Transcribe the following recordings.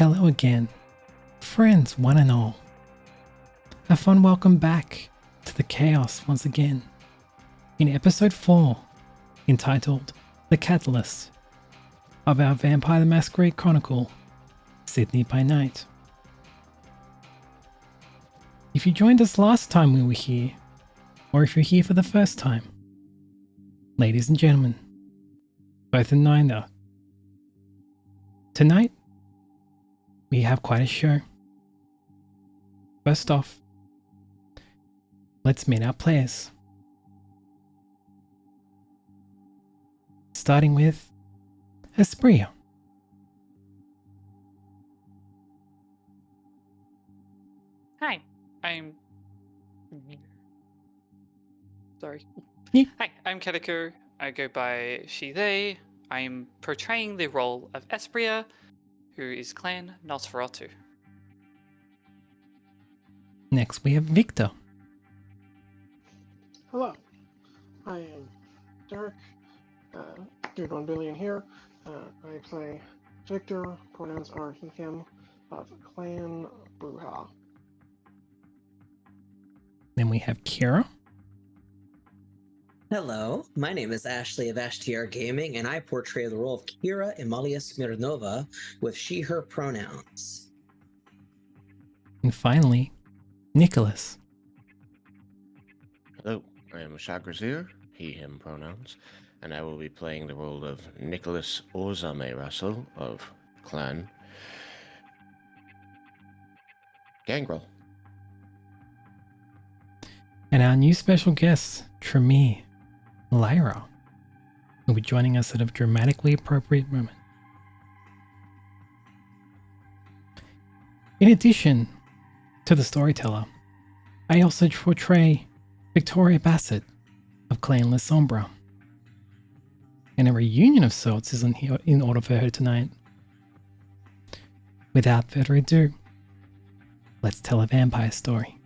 Hello again, friends one and all. A fond welcome back to the chaos once again in episode 4, entitled The Catalyst of our Vampire the Masquerade Chronicle, Sydney by Night. If you joined us last time we were here, or if you're here for the first time, ladies and gentlemen, both and neither, tonight we have quite a show. First off, let's meet our players. Starting with Espria. Hi, I'm... Sorry. Yeah. Hi, I'm Kediko. I go by she, they. I'm portraying the role of Espria, who is Clan Nosferatu. Next we have Victor. Hello, I am Derek, Dude 1 Billion here. I play Victor, pronouns are he, him, of Clan Bruja. Then we have Kira. Hello, my name is Ashley of STR Gaming, and I portray the role of Kira Emalia Smirnova with she/her pronouns. And finally, Nicholas. Hello, I am Shagrazir, he, him pronouns, and I will be playing the role of Nicholas Ozame Russell of Clan Gangrel. And our new special guest, Tremere Lyra, will be joining us at a dramatically appropriate moment. In addition to the storyteller, I also portray Victoria Bassett of Clan La Sombra. And a reunion of sorts is in order for her tonight. Without further ado, let's tell a vampire story.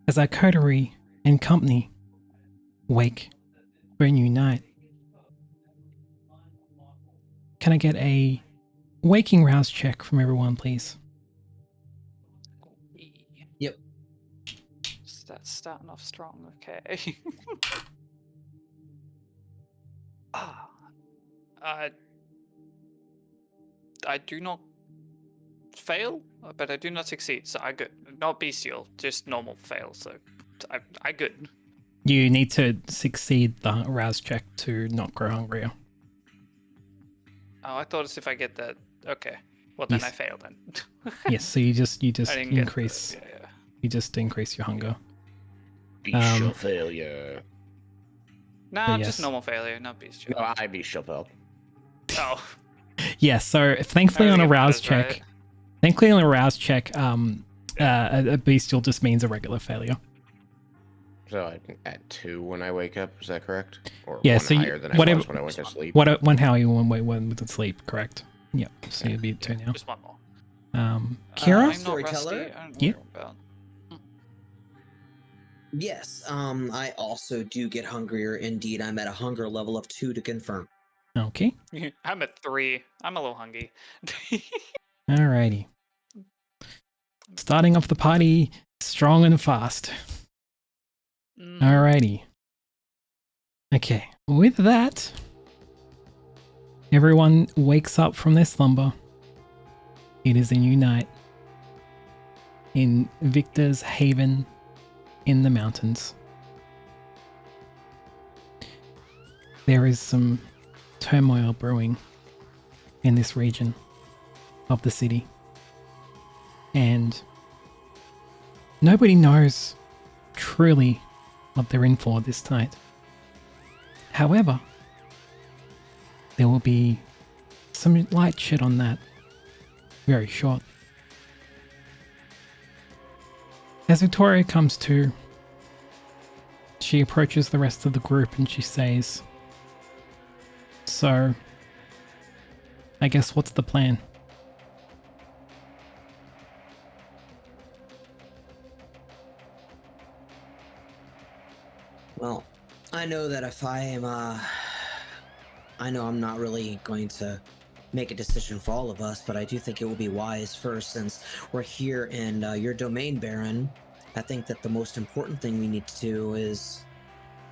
As our coterie and company wake for a new night, can I get a waking rouse check from everyone, please? Yep. That's starting off strong, okay. I do not fail, but I do not succeed, so I good. Not bestial, just normal fail, so I good. You need to succeed the rouse check to not grow hungrier. Oh, I thought as if I get that. Okay, well then Yes. I fail then. Yes, so you just I didn't increase get yeah. you just increase your hunger. Bestial failure. Nah, yes. just normal failure, not bestial. No, I bestial fail. Oh, Yeah, so thankfully on a Everything rouse matters, check, right? thankfully on a rouse check, a bestial just means a regular failure. So I can add 2 when I wake up, is that correct? Or Yeah, one so higher than I whatever, was when I went to sleep? one higher, one way, one with the sleep, correct? Yep. So you'll be at 2 now. Just one more. Kira? I'm not Storyteller? rusty. I don't know Yeah. what you're about. Yes, I also do get hungrier. Indeed, I'm at a hunger level of 2 to confirm. Okay. I'm at 3. I'm a little hungry. Alrighty. Starting off the party strong and fast. Alrighty. Okay. With that, everyone wakes up from their slumber. It is a new night in Victor's Haven in the mountains. There is some turmoil brewing in this region of the city. And nobody knows truly what they're in for this night. However, there will be some light shit on that very shortly. As Victoria comes to, she approaches the rest of the group and she says, "So, I guess what's the plan?" Well, I know that if I am, I know I'm not really going to make a decision for all of us, but I do think it will be wise first, since we're here in your domain, Baron. I think that the most important thing we need to do is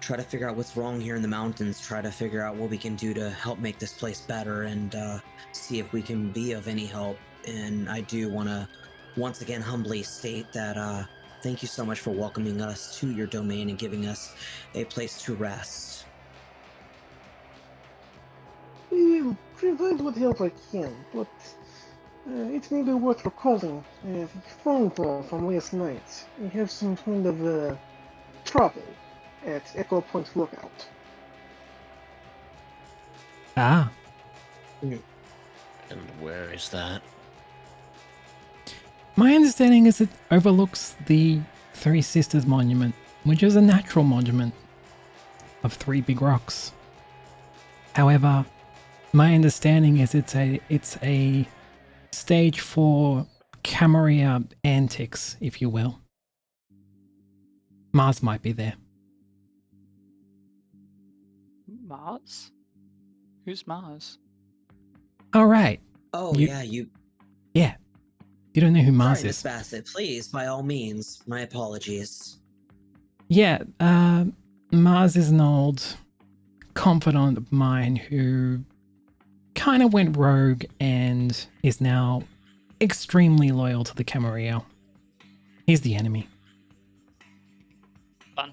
try to figure out what's wrong here in the mountains, try to figure out what we can do to help make this place better, and see if we can be of any help. And I do want to once again humbly state that thank you so much for welcoming us to your domain and giving us a place to rest. We will provide what help I can, but it may be worth recalling the phone call from last night. We have some kind of trouble at Echo Point Lookout. Ah, And where is that? my understanding is it overlooks the Three Sisters Monument, which is a natural monument of 3 big rocks. However, my understanding is it's a stage for Camarilla antics, if you will. Mars might be there. Mars? Who's Mars? All right. Oh, You- yeah, you. Yeah. You don't know who Mars Sorry, Miss is. Bassett, please, by all means, my apologies. Yeah, Mars is an old confidant of mine who kind of went rogue and is now extremely loyal to the Camarilla. He's the enemy. Fun.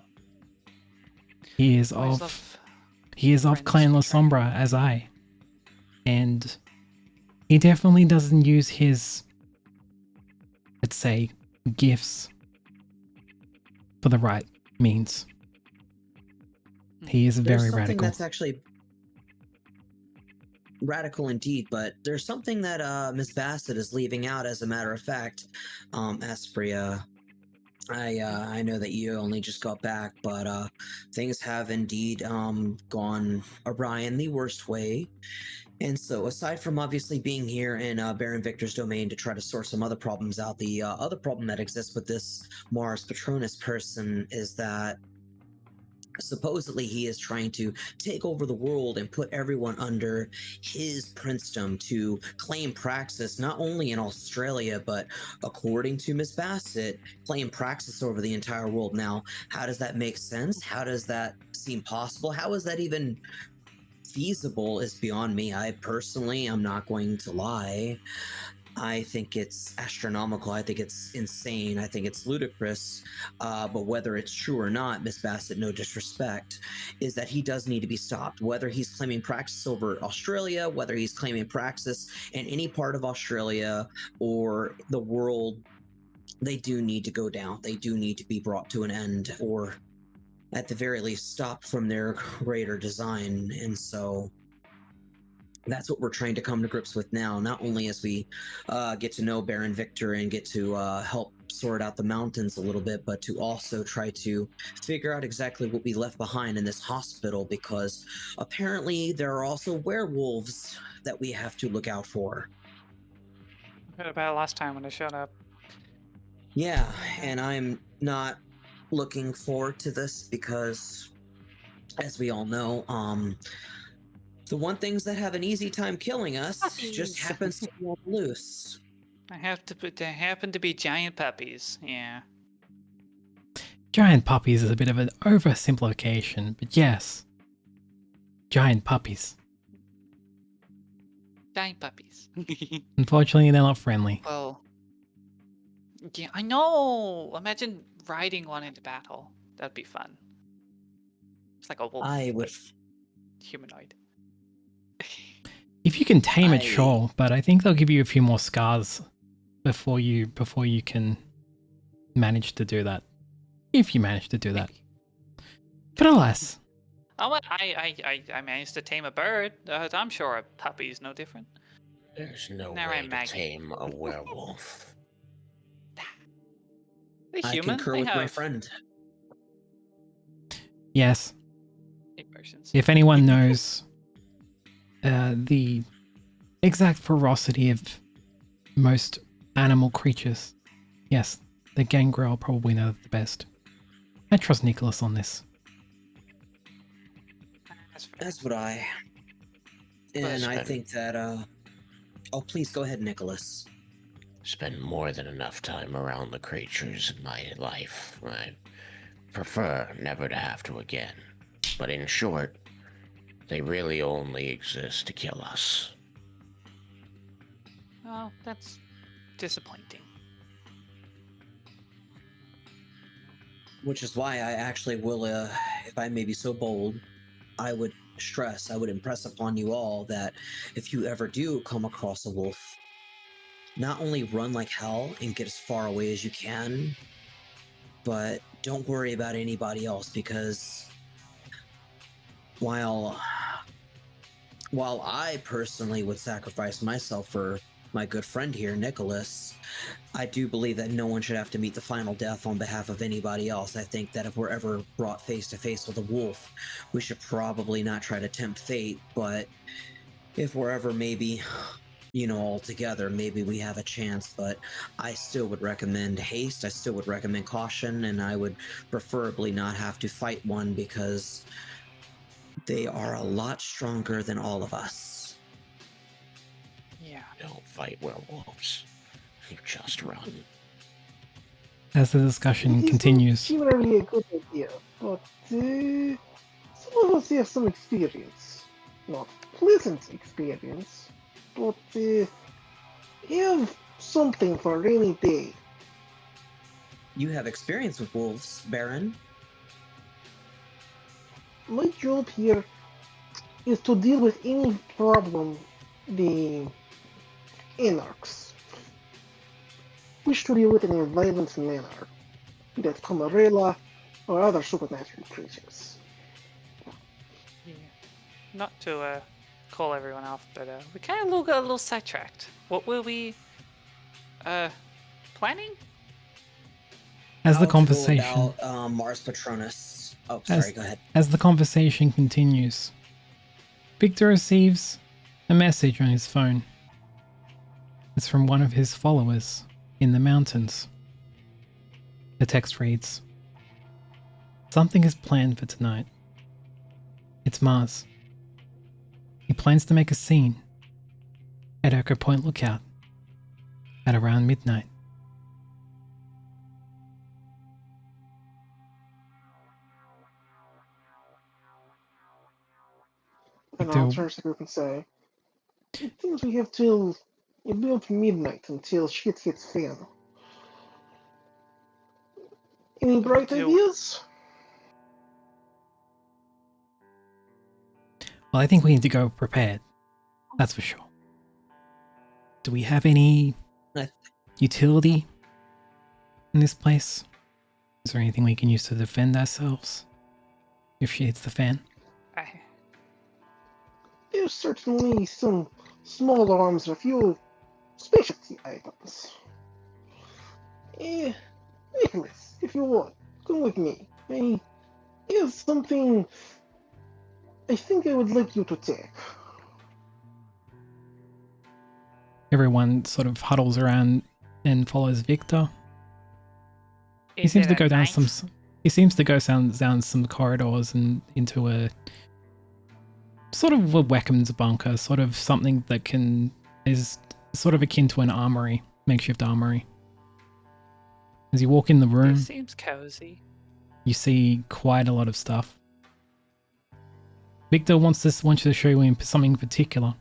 He is Always of love friends Clan La betraying. Sombra as I. And he definitely doesn't use his, let's say, gifts for the right means. He is There's very something radical. that's actually radical indeed, but there's something that Miss Bassett is leaving out, as a matter of fact. Aspria, I know that you only just got back, but things have indeed gone awry in the worst way. And so, aside from obviously being here in Baron Victor's domain to try to sort some other problems out, the other problem that exists with this Mars Patronus person is that supposedly he is trying to take over the world and put everyone under his princedom to claim praxis not only in Australia, but according to Miss Bassett, claim praxis over the entire world. Now, how does that make sense? How does that seem possible? How is that even feasible is beyond me. I personally, I'm not going to lie, I think it's astronomical. I think it's insane. I think it's ludicrous. But whether it's true or not, Miss Bassett, no disrespect, is that he does need to be stopped. Whether he's claiming praxis over Australia, whether he's claiming praxis in any part of Australia or the world, they do need to go down. They do need to be brought to an end, or at the very least stopped from their greater design. And so that's what we're trying to come to grips with now. Not only as we get to know Baron Victor and get to help sort out the mountains a little bit, but to also try to figure out exactly what we left behind in this hospital, because apparently there are also werewolves that we have to look out for. I heard about it last time when I showed up. Yeah, and I'm not looking forward to this because, as we all know, the one things that have an easy time killing us just Puppies. happens to be on the loose. They happen to be giant puppies. Yeah. Giant puppies is a bit of an oversimplification, but yes. Giant puppies. Giant puppies. Unfortunately, they're not friendly. Well, yeah, I know. Imagine riding one into battle. That'd be fun. It's like a wolf. I would. but humanoid. If you can tame it, sure, but I think they'll give you a few more scars before you can manage to do that. If you manage to do that. But alas. Oh, I managed to tame a bird. I'm sure a puppy is no different. There's no Now way I'm to Maggie. tame a werewolf. They're I human. concur They with have my friend. Yes. emotions. If anyone knows the exact ferocity of most animal creatures, yes, the gangrel probably know the best. I trust Nicholas on this. That's fair. As would I. And I think that, oh, please go ahead, Nicholas. Spend more than enough time around the creatures in my life. I prefer never to have to again. But in short, they really only exist to kill us. Oh, that's disappointing. Which is why I actually will, if I may be so bold, I would impress upon you all that if you ever do come across a wolf, not only run like hell and get as far away as you can, but don't worry about anybody else, because while I personally would sacrifice myself for my good friend here, Nicholas, I do believe that no one should have to meet the final death on behalf of anybody else. I think that if we're ever brought face to face with a wolf, we should probably not try to tempt fate, but if we're ever maybe, all together, maybe we have a chance. But I still would recommend haste, I still would recommend caution, and I would preferably not have to fight one, because they are a lot stronger than all of us. Yeah. Don't fight werewolves. You just run. As the discussion It is continues, generally a good idea, but some of us have some experience. Not pleasant experience, but have something for a rainy day. You have experience with wolves, Baron. My job here is to deal with any problem the anarchs wish to deal with in a violent manner, be that Camarilla or other supernatural creatures. Yeah. Not to call everyone off, but we kind of got a little sidetracked. What were we planning? as the How to go conversation about, Mars Patronus. Oh, As- sorry, go ahead. as the conversation continues, Victor receives a message on his phone. It's from one of his followers in the mountains. The text reads, "Something is planned for tonight. It's Mars. He plans to make a scene at Echo Point Lookout at around midnight." And Victor- I'll turn to the group and say, it seems we have till about midnight until shit hits fan. Any bright do- ideas? Well, I think we need to go prepared. That's for sure. Do we have any utility in this place? Is there anything we can use to defend ourselves if she hits the fan? There there's certainly some small arms, a few specialty items. Nicholas, if you want, come with me. Here's something I think I would like you to take. Everyone sort of huddles around and follows Victor. He Is seems it to a go down knife? He seems to go down some corridors and into a sort of a weapons bunker, sort of something that is sort of akin to an armory, makeshift armory. As you walk in the room, This seems cozy. you see quite a lot of stuff. Victor wants you to show you something in particular.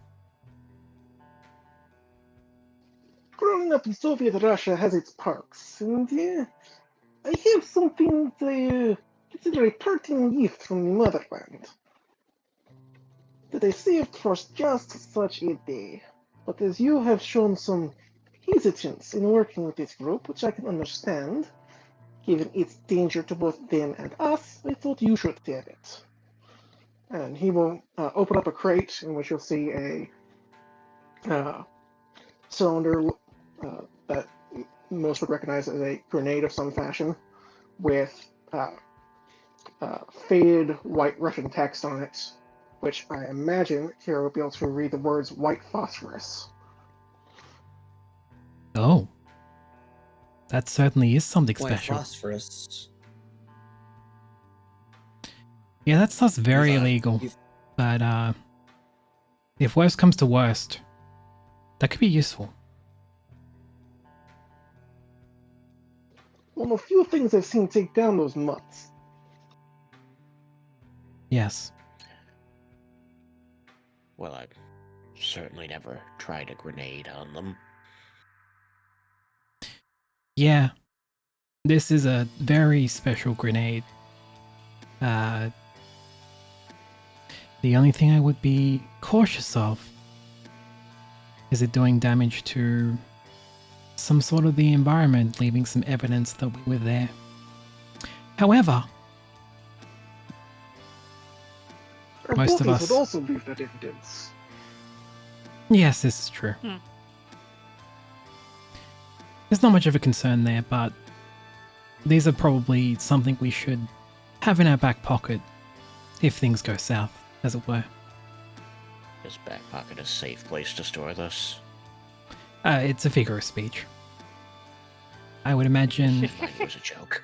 Growing up in Soviet Russia has its perks, and I have something that I consider a parting gift from the motherland that I saved for just such a day. But as you have shown some hesitance in working with this group, which I can understand, given its danger to both them and us, I thought you should have it. And he will open up a crate in which you'll see a cylinder that most would recognize as a grenade of some fashion, with faded white Russian text on it, which I imagine Kira will be able to read the words white phosphorus. Oh. That certainly is something White special. phosphorus. Yeah, that stuff's very illegal. But if worst comes to worst, that could be useful. One of the few things I've seen take down those mutts. Yes. Well, I've certainly never tried a grenade on them. Yeah. This is a very special grenade. The only thing I would be cautious of is it doing damage to some sort of the environment, leaving some evidence that we were there. However, Our most of bodies us- would also leave that evidence. yes, this is true. There's not much of a concern there, but these are probably something we should have in our back pocket if things go south, as it were. Is back pocket a safe place to store this? It's a figure of speech. I would imagine It was a joke.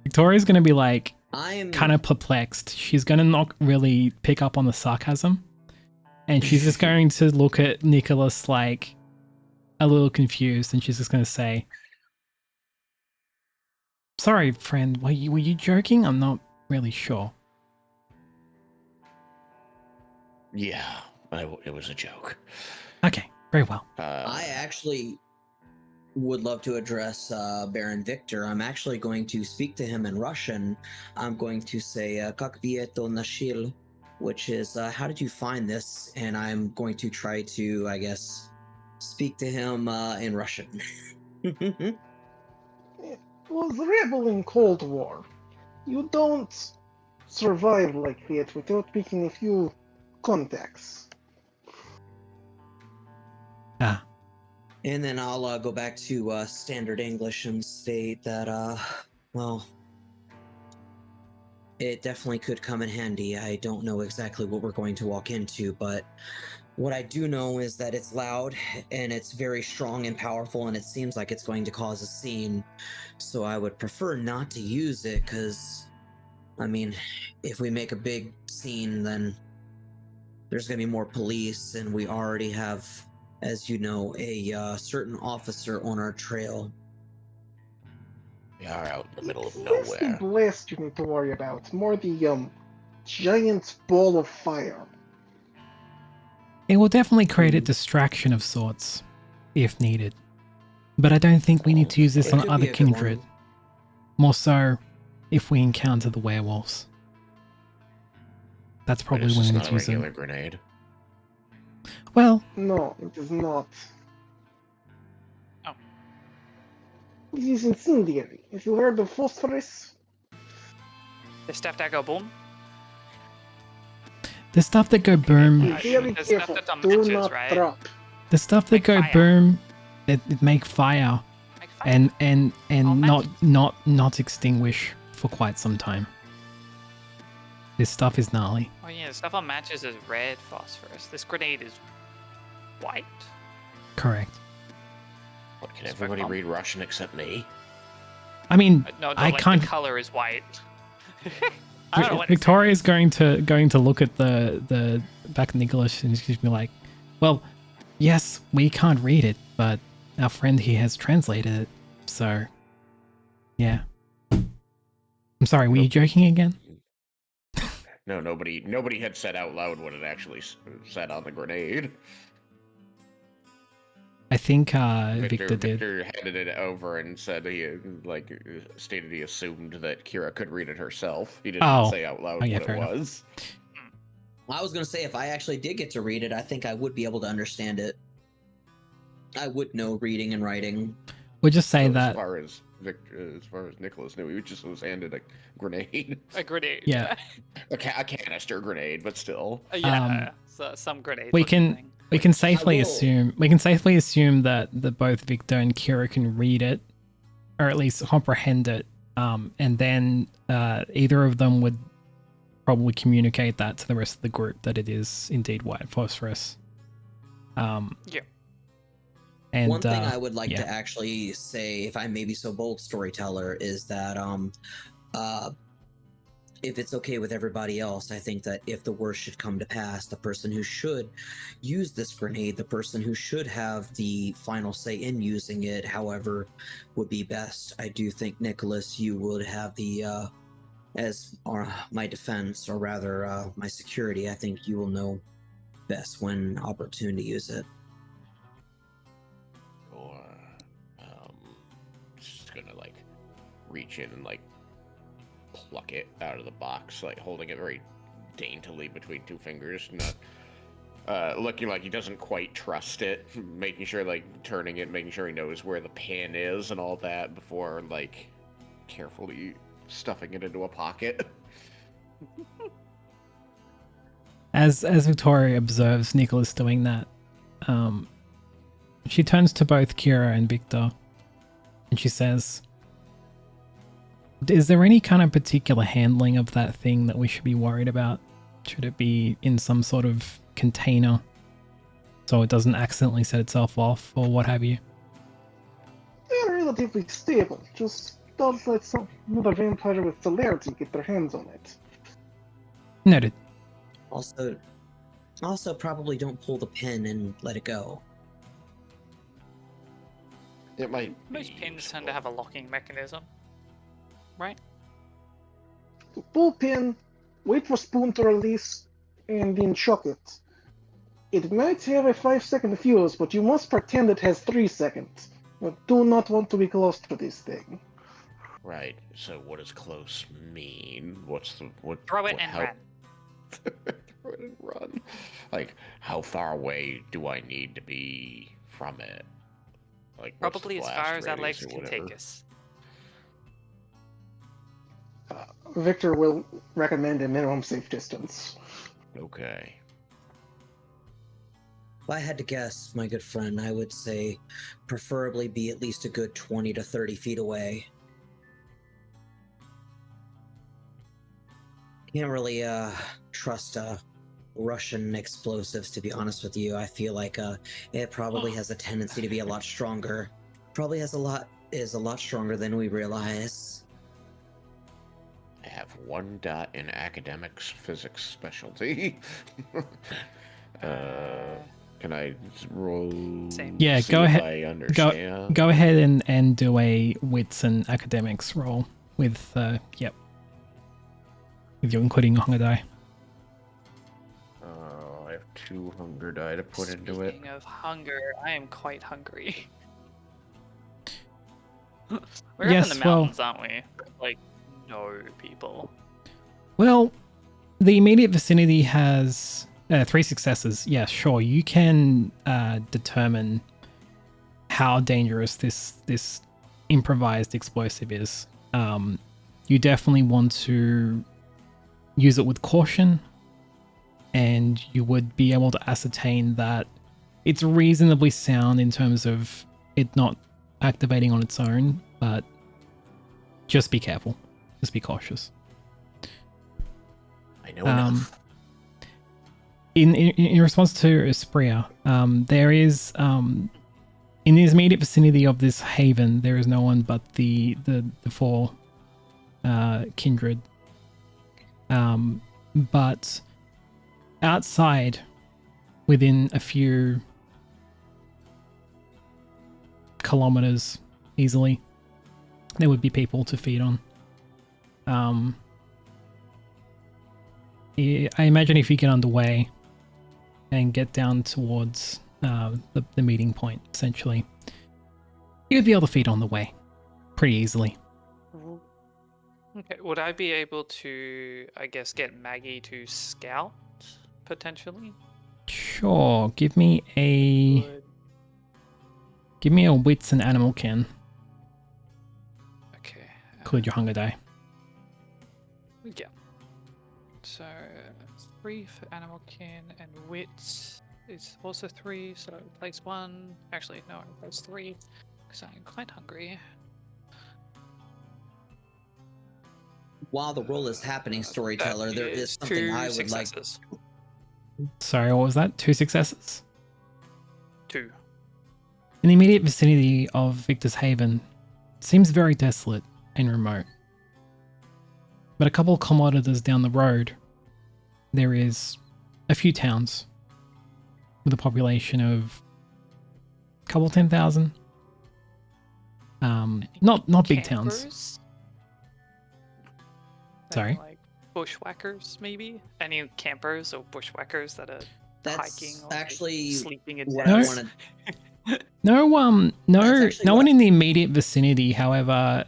Victoria's going to be like I'm kind of perplexed. She's going to not really pick up on the sarcasm. And she's just going to look at Nicholas like a little confused, and she's just going to say, "Sorry, friend, were you joking? I'm not really sure." Yeah, it was a joke. Okay, very well. I actually would love to address Baron Victor. I'm actually going to speak to him in Russian. I'm going to say "Как вы это нашли," which is "How did you find this?" And I'm going to try to, I guess, speak to him in Russian. It was rebel in Cold War. You don't survive like that without making a few contacts. Ah, And then I'll go back to standard English and state that, well, it definitely could come in handy. I don't know exactly what we're going to walk into, but what I do know is that it's loud and it's very strong and powerful, and it seems like it's going to cause a scene. So I would prefer not to use it because, I mean, if we make a big scene, then there's going to be more police, and we already have, as you know, a certain officer on our trail. We are out in the middle of Less the nowhere. blast you need to worry about, more the giant ball of fire. it will definitely create a distraction of sorts, if needed. But I don't think we need to use this It on could be other a good kindred. one. More so if we encounter the werewolves. That's probably This when is we need not to a use regular it. grenade. Well, No, it is not. Oh. It is incendiary. If you heard of phosphorus, The stuff that go boom. The stuff that go boom, Be very There's careful. stuff that Do matches, not right? drop. the stuff that Like go fire. boom, it make fire Like fire. and All not extinguish for quite some time. This stuff is gnarly. Oh yeah, the stuff on matches is red phosphorus. This grenade is white. Correct. What, can Just everybody fuck read Russian except me? I mean, No, I like can't. the color is white. I don't know what it's Victoria's going to look at the back of Nicholas and she's gonna be like, well, yes, we can't read it, but our friend here has translated it, so yeah. I'm sorry, were you joking again? No, nobody had said out loud what it actually said on the grenade. I think Victor did. Victor handed it over and said stated he assumed that Kira could read it herself. He didn't say out loud Oh, yeah, what fair it enough. was. Well, I was gonna say if I actually did get to read it, I think I would be able to understand it. I would know reading and writing. We'll just say So that. as far as Nicholas knew, he just was handed a grenade, A grenade. Yeah. a canister grenade, but still. Yeah. So some grenade. we looking can thing. we can safely will- assume that both Victor and Kira can read it, or at least comprehend it, and then either of them would probably communicate that to the rest of the group that it is indeed white phosphorus. Yeah. And One thing I would like yeah. to actually say, if I may be so bold, storyteller, is that if it's okay with everybody else, I think that if the worst should come to pass, the person who should use this grenade, the person who should have the final say in using it, however, would be best. I do think, Nicholas, you would have the as my defense, or rather my security. I think you will know best when opportune to use it. Or just gonna reach in and pluck it out of the box, holding it very daintily between two fingers, not looking like he doesn't quite trust it, making sure turning it, making sure he knows where the pin is and all that before carefully stuffing it into a pocket. As Victoria observes Nicholas doing that, she turns to both Kira and Victor, and she says, "Is there any kind of particular handling of that thing that we should be worried about? Should it be in some sort of container so it doesn't accidentally set itself off, or what have you?" They're relatively stable. Just don't let another vampire with celerity get their hands on it. Noted. Also, probably don't pull the pin and let it go. It might. Most pins tend to have a locking mechanism, right? Pull pin, wait for spoon to release, and then chuck it. It might have a 5-second fuse, but you must pretend it has 3 seconds. You do not want to be close to this thing. Right. So, what does close mean? What's the what? Throw it what, and how... run. Throw it and run. How far away do I need to be from it? What's the Probably as blast far as our radius legs or can whatever? take us. Victor will recommend a minimum safe distance. Okay. If I had to guess, my good friend, I would say preferably be at least a good 20 to 30 feet away. Can't really trust Russian explosives, to be honest with you. I feel like it probably has a tendency to be a lot stronger. Probably is a lot stronger than we realize. I have 1 dot in academics physics specialty. Can I roll? Same. Yeah, see go if ahead. I understand. Go ahead and do a wits and academics roll with yep. If you're including a hunger die. I have 2 hunger die to put into it. Speaking of hunger, I am quite hungry. We're up Yes, in the well- mountains, aren't we? No people. Well, the immediate vicinity has 3 successes. Yeah, sure. You can determine how dangerous this improvised explosive is. You definitely want to use it with caution. and you would be able to ascertain that it's reasonably sound in terms of it not activating on its own, but just be careful. Just be cautious. I know enough. In response to Espria, there is in the immediate vicinity of this haven, there is no one but the four kindred. But outside, within a few kilometers easily, there would be people to feed on. I imagine if you get underway and get down towards the meeting point, essentially, you'd be able to feed on the way pretty easily. Okay, would I be able to, I guess, get Maggie to scout, potentially? Sure, give me a wits and animal kin. Okay. Include your hunger die. Yeah. So 3 for animal kin, and wits is also 3, so place 1. Actually, no, place 3 because I'm quite hungry. While the roll is happening, storyteller, That there is something 2 I would successes. Sorry, what was that? 2 successes? 2. In the immediate vicinity of Victor's Haven, it seems very desolate and remote. But a couple of kilometers down the road, there is a few towns with a population of a couple 10,000. Not big towns. Campers? Sorry? Like bushwhackers, maybe? Any campers or bushwhackers that are That's hiking or actually sleeping in what tents? I wanted. No, That's actually no what one in the immediate vicinity. However,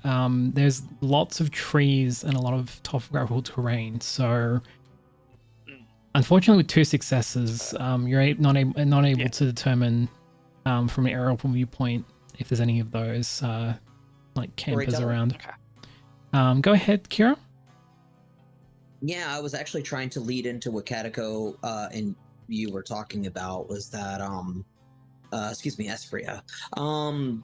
there's lots of trees and a lot of topographical terrain. So, unfortunately, with 2 successes, you're not able to determine from an aerial viewpoint if there's any of those like campers Storyteller? around. Okay. Go ahead, Kira. Yeah, I was actually trying to lead into what Katako and you were talking about was that excuse me, Espria,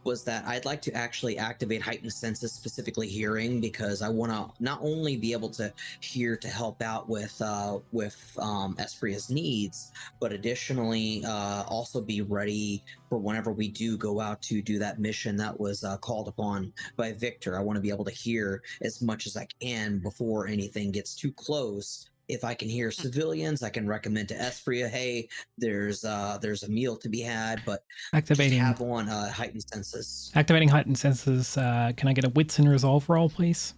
was that I'd like to actually activate heightened senses, specifically hearing, because I want to not only be able to hear to help out with Espria's needs, but additionally also be ready for whenever we do go out to do that mission that was called upon by Victor. I want to be able to hear as much as I can before anything gets too close. If I can hear civilians, I can recommend to Espria, hey, there's a meal to be had, but Activating just have on heightened senses. Activating heightened senses. Can I get a wits and resolve roll, please?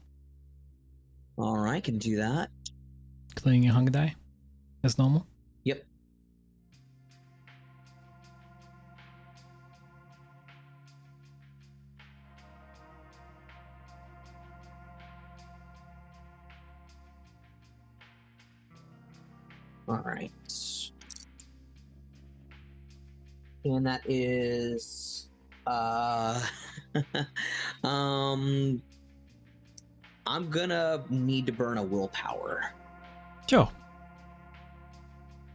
All right, can do that. Including your hunger die, as normal. Yep. All right. And that is I'm gonna need to burn a willpower. Sure.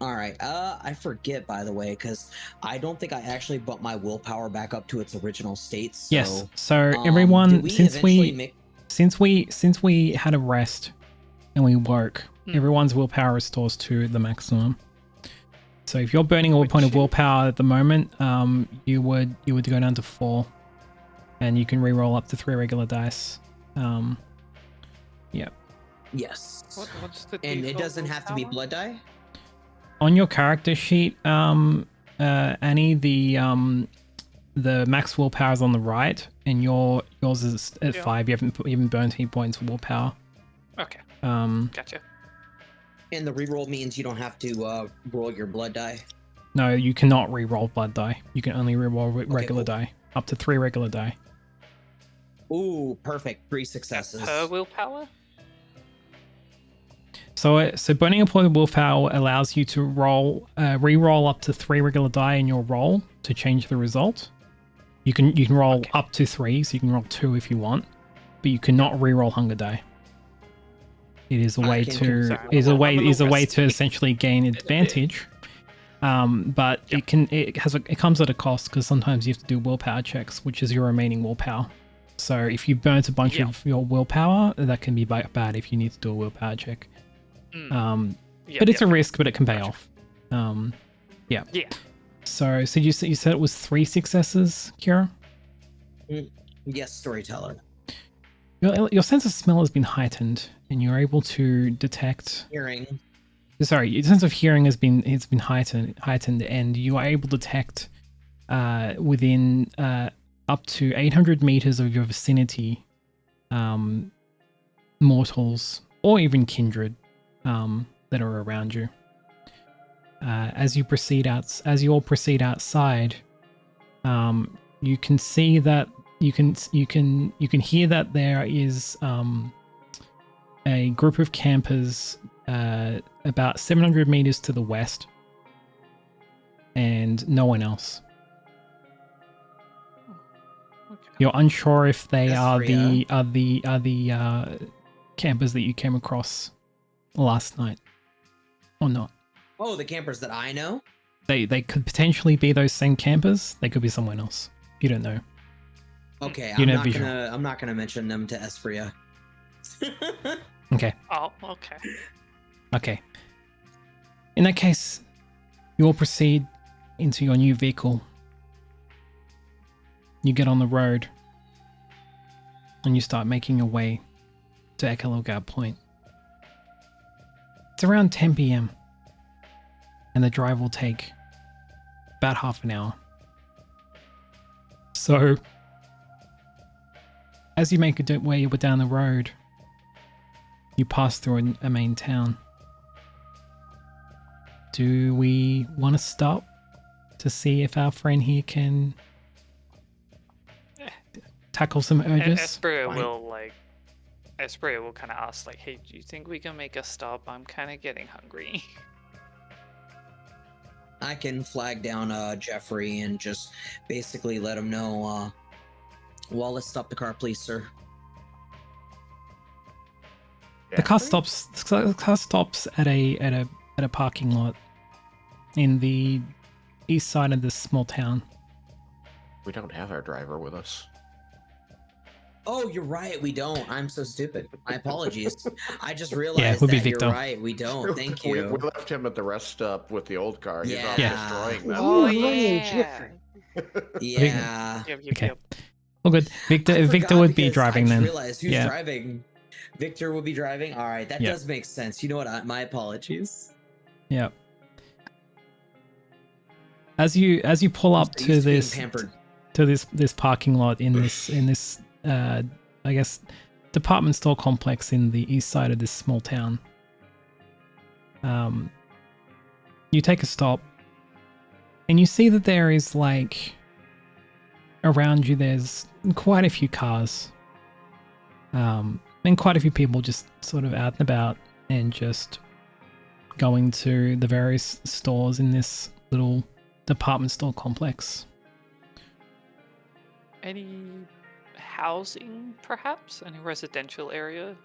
All right. I forget, by the way, because I don't think I actually bumped my willpower back up to its original state. So, Yes. So everyone, do since eventually we had a rest and we woke, everyone's willpower restores to the maximum. So if you're burning a point of willpower at the moment, you would go down to 4, and you can re-roll up to 3 regular dice. Yeah. Yes. What's the And it default doesn't have to be willpower? blood die. On your character sheet, Annie, the max willpower is on the right, and yours is at 5. You haven't burned any points of willpower. Okay. Gotcha. And the reroll means you don't have to roll your blood die. No, you cannot re-roll blood die. You can only re-roll regular cool. die. Up to 3 regular die. Ooh, perfect. 3 successes. Per willpower? So burning a point of willpower allows you to re-roll up to 3 regular die in your roll to change the result. You can roll up to 3, so you can roll 2 if you want, but you cannot re-roll hunger die. It is a I way can to confirm. is a I'm way gonna is a way rest to me. essentially gain advantage. But it comes at a cost because sometimes you have to do willpower checks, which is your remaining willpower. So if you burnt a bunch Yeah. of your willpower, that can be bad if you need to do a willpower check. Mm. Yep, But it's yep, a yep. risk, but it can pay Gotcha. off. Yeah. So you said it was 3 successes, Kira? Yes, storyteller. Your sense of smell has been heightened, and you're able to detect. Hearing. Sorry, your sense of hearing has been heightened, and you are able to detect within up to 800 meters of your vicinity, mortals or even kindred that are around you. As you all proceed outside, you can see that you can hear that there is a group of campers about 700 meters to the west, and no one else. Okay. You're unsure if they That's are Freya. the campers that you came across last night or not. Oh, the campers that I know? They could potentially be those same campers. They could be someone else. You don't know. Okay, You I'm know not visual. gonna mention them to Espria. Okay. Oh, okay. Okay. In that case, you all proceed into your new vehicle. You get on the road and you start making your way to Echo Lookout Point. It's around 10 p.m. and the drive will take about half an hour. So, as you make your way down the road, you pass through a main town. Do we want to stop to see if our friend here can tackle some urges? Espria Fine. will kind of ask, like, hey, do you think we can make a stop? I'm kind of getting hungry. I can flag down Jeffrey and just basically let him know, Wallace, stop the car, please, sir. The car stops at a parking lot in the east side of this small town. We don't have our driver with us. Oh, you're right, we don't. I'm so stupid. My apologies. I just realized Yeah, it would be that Victor. you're right, we don't. Thank We you. left him at the rest stop with the old car. He's off Yeah. destroying that. Oh, Who's running yeah. Jeffrey? Yeah. Yep, Okay. yep. All good. I Victor forgot would be because driving I just then. realized who's Yeah. driving. Victor will be driving. All right, that Yeah. does make sense. You know what? My apologies. Yeah. As you pull up I'm to used being this pampered. this parking lot in this I guess department store complex in the east side of this small town, you take a stop and you see that there is, like, around you there's quite a few cars, and quite a few people just sort of out and about and just going to the various stores in this little department store complex. Any housing, perhaps? Any residential area?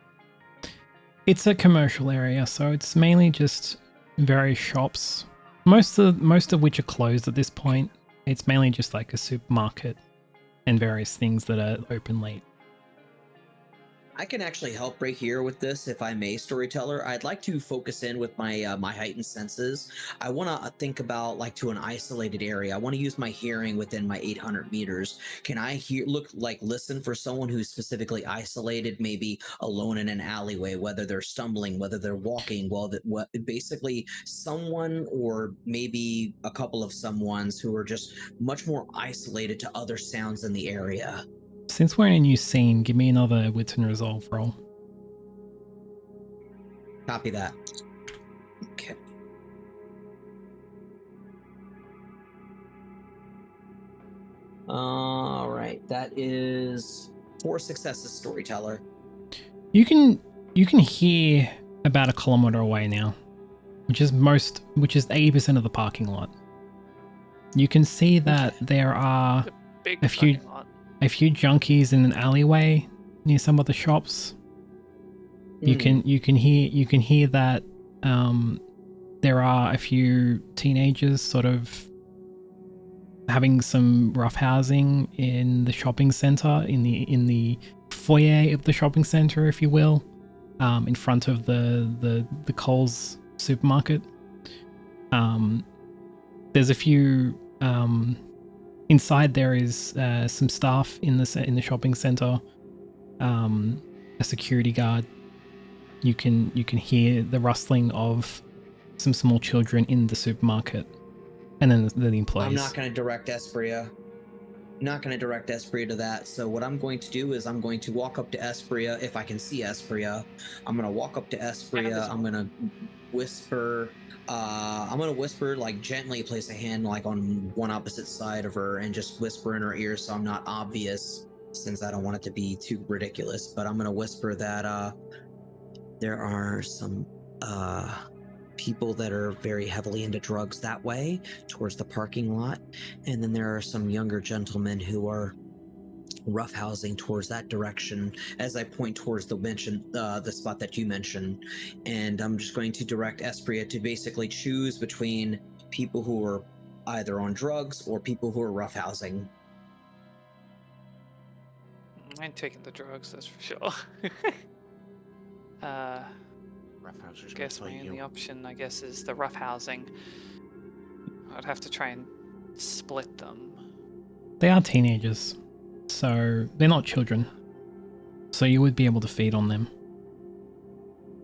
It's a commercial area, so it's mainly just various shops. Most of which are closed at this point. It's mainly just like a supermarket and various things that are open late. I can actually help right here with this, if I may, storyteller. I'd like to focus in with my my heightened senses. I want to think about, like, to an isolated area. I want to use my hearing within my 800 meters. Can I listen for someone who's specifically isolated, maybe alone in an alleyway, whether they're stumbling, whether they're walking, basically someone, or maybe a couple of someones who are just much more isolated to other sounds in the area. Since we're in a new scene, give me another wits and resolve roll. Copy that. Okay. All right, that is 4 successes, storyteller. You can hear about a kilometer away now, which is 80% of the parking lot. You can see that there are Big a few fucking lot. junkies in an alleyway near some of the shops. You can hear that there are a few teenagers sort of having some roughhousing in the shopping center, in the foyer of the shopping center, if you will, in front of the Coles supermarket. There's a few inside. There is some staff in the shopping center, a security guard. You can hear the rustling of some small children in the supermarket, and then the employees. I'm not going to direct Espria. Not going to direct Espria to that. So what I'm going to do is I'm going to walk up to Espria. If I can see Espria, I'm going to walk up to Espria. I'm going to whisper. I'm going to whisper, like, gently place a hand like on one opposite side of her and just whisper in her ear so I'm not obvious, since I don't want it to be too ridiculous. But I'm going to whisper that there are some people that are very heavily into drugs that way towards the parking lot, and then there are some younger gentlemen who are roughhousing towards that direction as I point towards the spot that you mentioned. And I'm just going to direct Espria to basically choose between people who are either on drugs or people who are roughhousing. I ain't taking the drugs, that's for sure. Roughhousers Guess may my fight only you. option, I guess, is the roughhousing. I'd have to try and split them. They are teenagers, so they're not children. So you would be able to feed on them.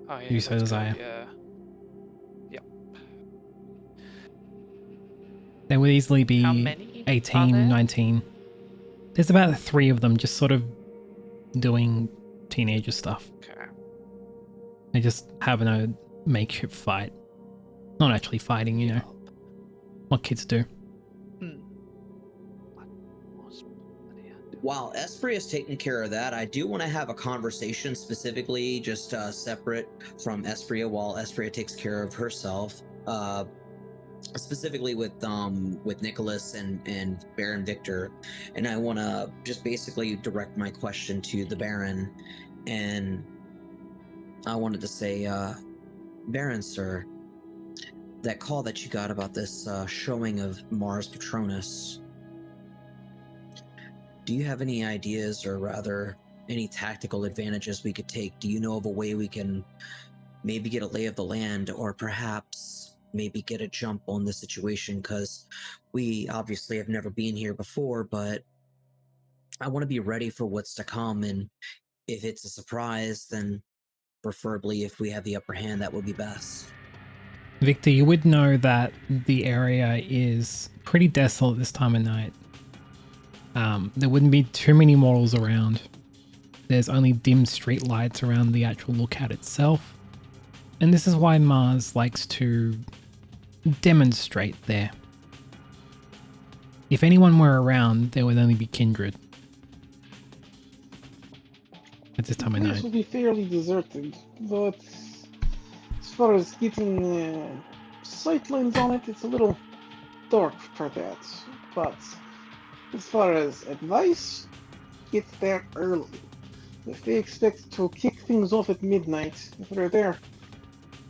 Oh yeah, You so that's desire. good, yeah. Yep. They would easily How be many are 18, there? 19. There's about 3 of them just sort of doing teenager stuff. Okay. They just having a makeshift fight. Not actually fighting, you know. What kids do. While Espria is taking care of that, I do want to have a conversation specifically just separate from Espria while Espria takes care of herself. Specifically with Nicholas and Baron Victor, and I want to just basically direct my question to the Baron, and I wanted to say, Baron, sir, that call that you got about this showing of Mars Patronus, do you have any ideas, or rather any tactical advantages we could take? Do you know of a way we can maybe get a lay of the land, or perhaps maybe get a jump on the situation? Because we obviously have never been here before, but I want to be ready for what's to come, and if it's a surprise, then preferably if we have the upper hand, that would be best. Victor, you would know that the area is pretty desolate this time of night. There wouldn't be too many models around. There's only dim street lights around the actual lookout itself. And this is why Mars likes to demonstrate there. If anyone were around, there would only be kindred. At this time of This night. will be fairly deserted, but as far as getting sightlines on it, it's a little dark for that. But as far as advice, get there early. If they expect to kick things off at midnight, if they're there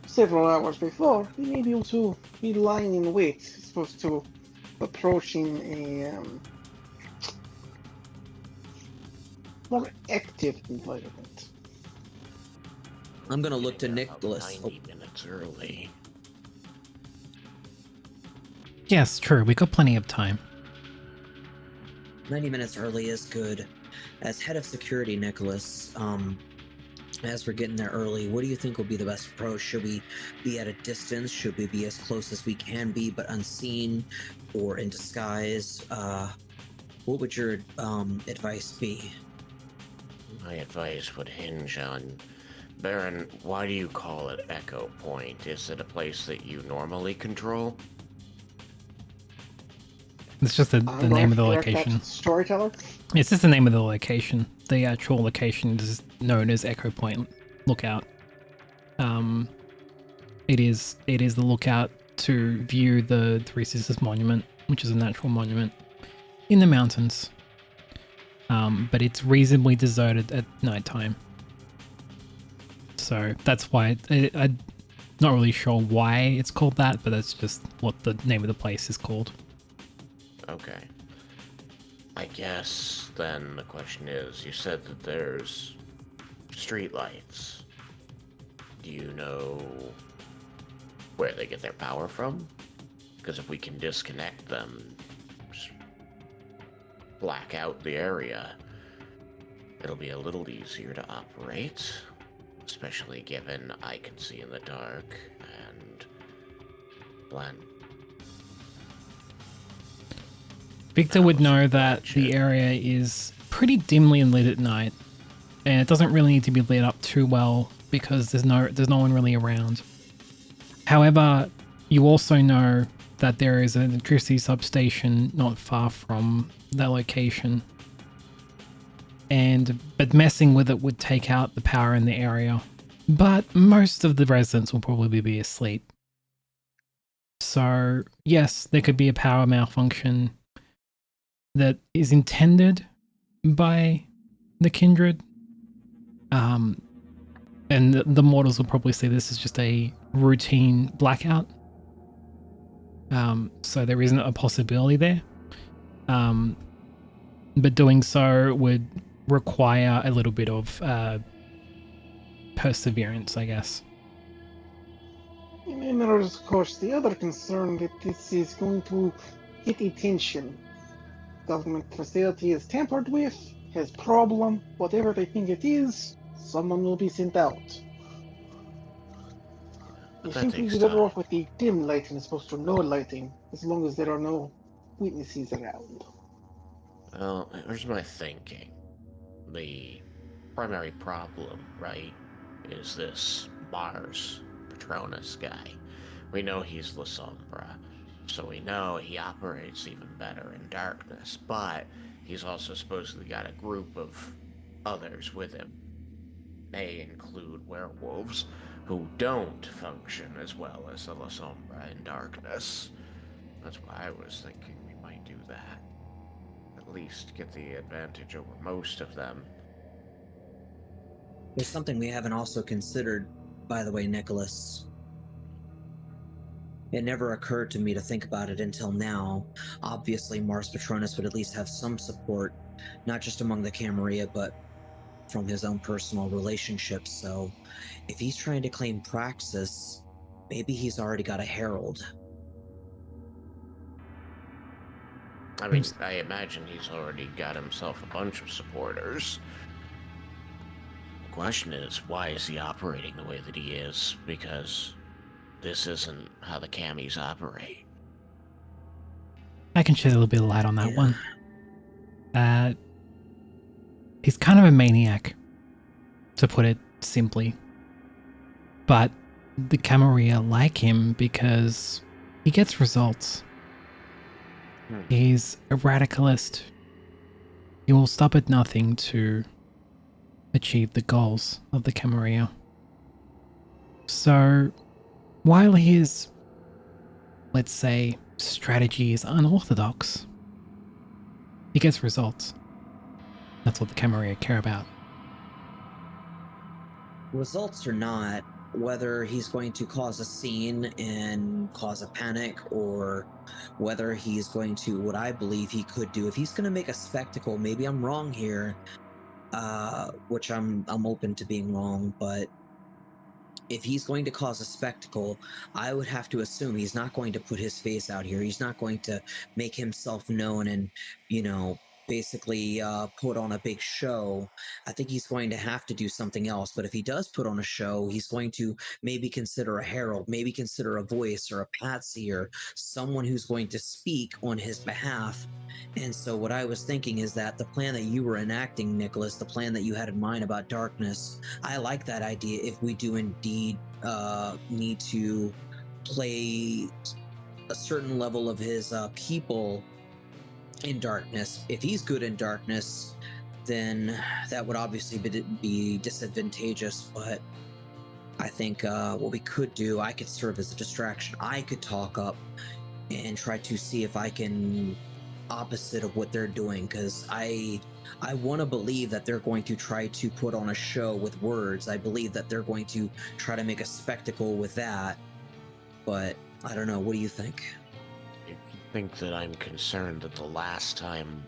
several hours before, they may be able to be lying in wait as opposed to approaching a more active environment. I'm gonna look to Getting there about Nicholas. 90 minutes early. Yes, true. We got plenty of time. 90 minutes early is good. As head of security, Nicholas, as we're getting there early, what do you think will be the best approach? Should we be at a distance? Should we be as close as we can be but unseen, or in disguise? What would your advice be? My advice would hinge on... Baron, why do you call it Echo Point? Is it a place that you normally control? It's just the I'm name of the going to direct that location. to the storyteller. It's just the name of the location. The actual location is known as Echo Point Lookout. It is the lookout to view the Three Sisters Monument, which is a natural monument in the mountains. But it's reasonably deserted at nighttime. So that's why I'm not really sure why it's called that, but that's just what the name of the place is called. Okay. I guess then the question is, you said that there's streetlights. Do you know where they get their power from? Because if we can disconnect them, just black out the area, it'll be a little easier to operate, especially given I can see in the dark and blend. Victor would know that the area is pretty dimly lit at night, and it doesn't really need to be lit up too well because there's no one really around. However, you also know that there is an electricity substation not far from that location, but messing with it would take out the power in the area. But most of the residents will probably be asleep. So yes, there could be a power malfunction that is intended by the kindred. And the mortals will probably see this as just a routine blackout. So there isn't a possibility there. But doing so would require a little bit of perseverance, I guess. And there's, of course, the other concern that this is going to get attention. Government facility is tampered with, has problem, whatever they think it is, someone will be sent out. I think we'd be better off with the dim lighting as opposed to no lighting, as long as there are no witnesses around. Well, here's my thinking. The primary problem, right, is this Mars Patronus guy. We know he's La Sombra, so we know he operates even better in darkness, but he's also supposedly got a group of others with him. May include werewolves who don't function as well as the La Sombra in darkness. That's why I was thinking we might do that. At least get the advantage over most of them. There's something we haven't also considered, by the way, Nicholas. It never occurred to me to think about it until now. Obviously, Mars Patronus would at least have some support, not just among the Camarilla, but from his own personal relationships. So, if he's trying to claim Praxis, maybe he's already got a herald. I mean, I imagine he's already got himself a bunch of supporters. The question is, why is he operating the way that he is? Because this isn't how the Camis operate. I can shed a little bit of light on that one. He's kind of a maniac, to put it simply. But the Camarilla like him because he gets results. He's a radicalist. He will stop at nothing to achieve the goals of the Camarilla. So, while his, let's say, strategy is unorthodox, he gets results. That's what the Camarilla care about. Results or not, whether he's going to cause a scene and cause a panic, or whether he's going to, what I believe he could do, if he's going to make a spectacle, maybe I'm wrong here, which I'm open to being wrong, but if he's going to cause a spectacle, I would have to assume he's not going to put his face out here. He's not going to make himself known and, basically put on a big show. I think he's going to have to do something else. But if he does put on a show, he's going to maybe consider a herald, maybe consider a voice or a patsy or someone who's going to speak on his behalf. And so what I was thinking is that the plan that you were enacting, Nicholas, the plan that you had in mind about darkness, I like that idea if we do indeed need to play a certain level of his people in darkness. If he's good in darkness, then that would obviously be disadvantageous, but I think what we could do, I could serve as a distraction. I could talk up and try to see if I can opposite of what they're doing, because I want to believe that they're going to try to put on a show with words. I believe that they're going to try to make a spectacle with that, but I don't know. What do you think? I think that I'm concerned that the last time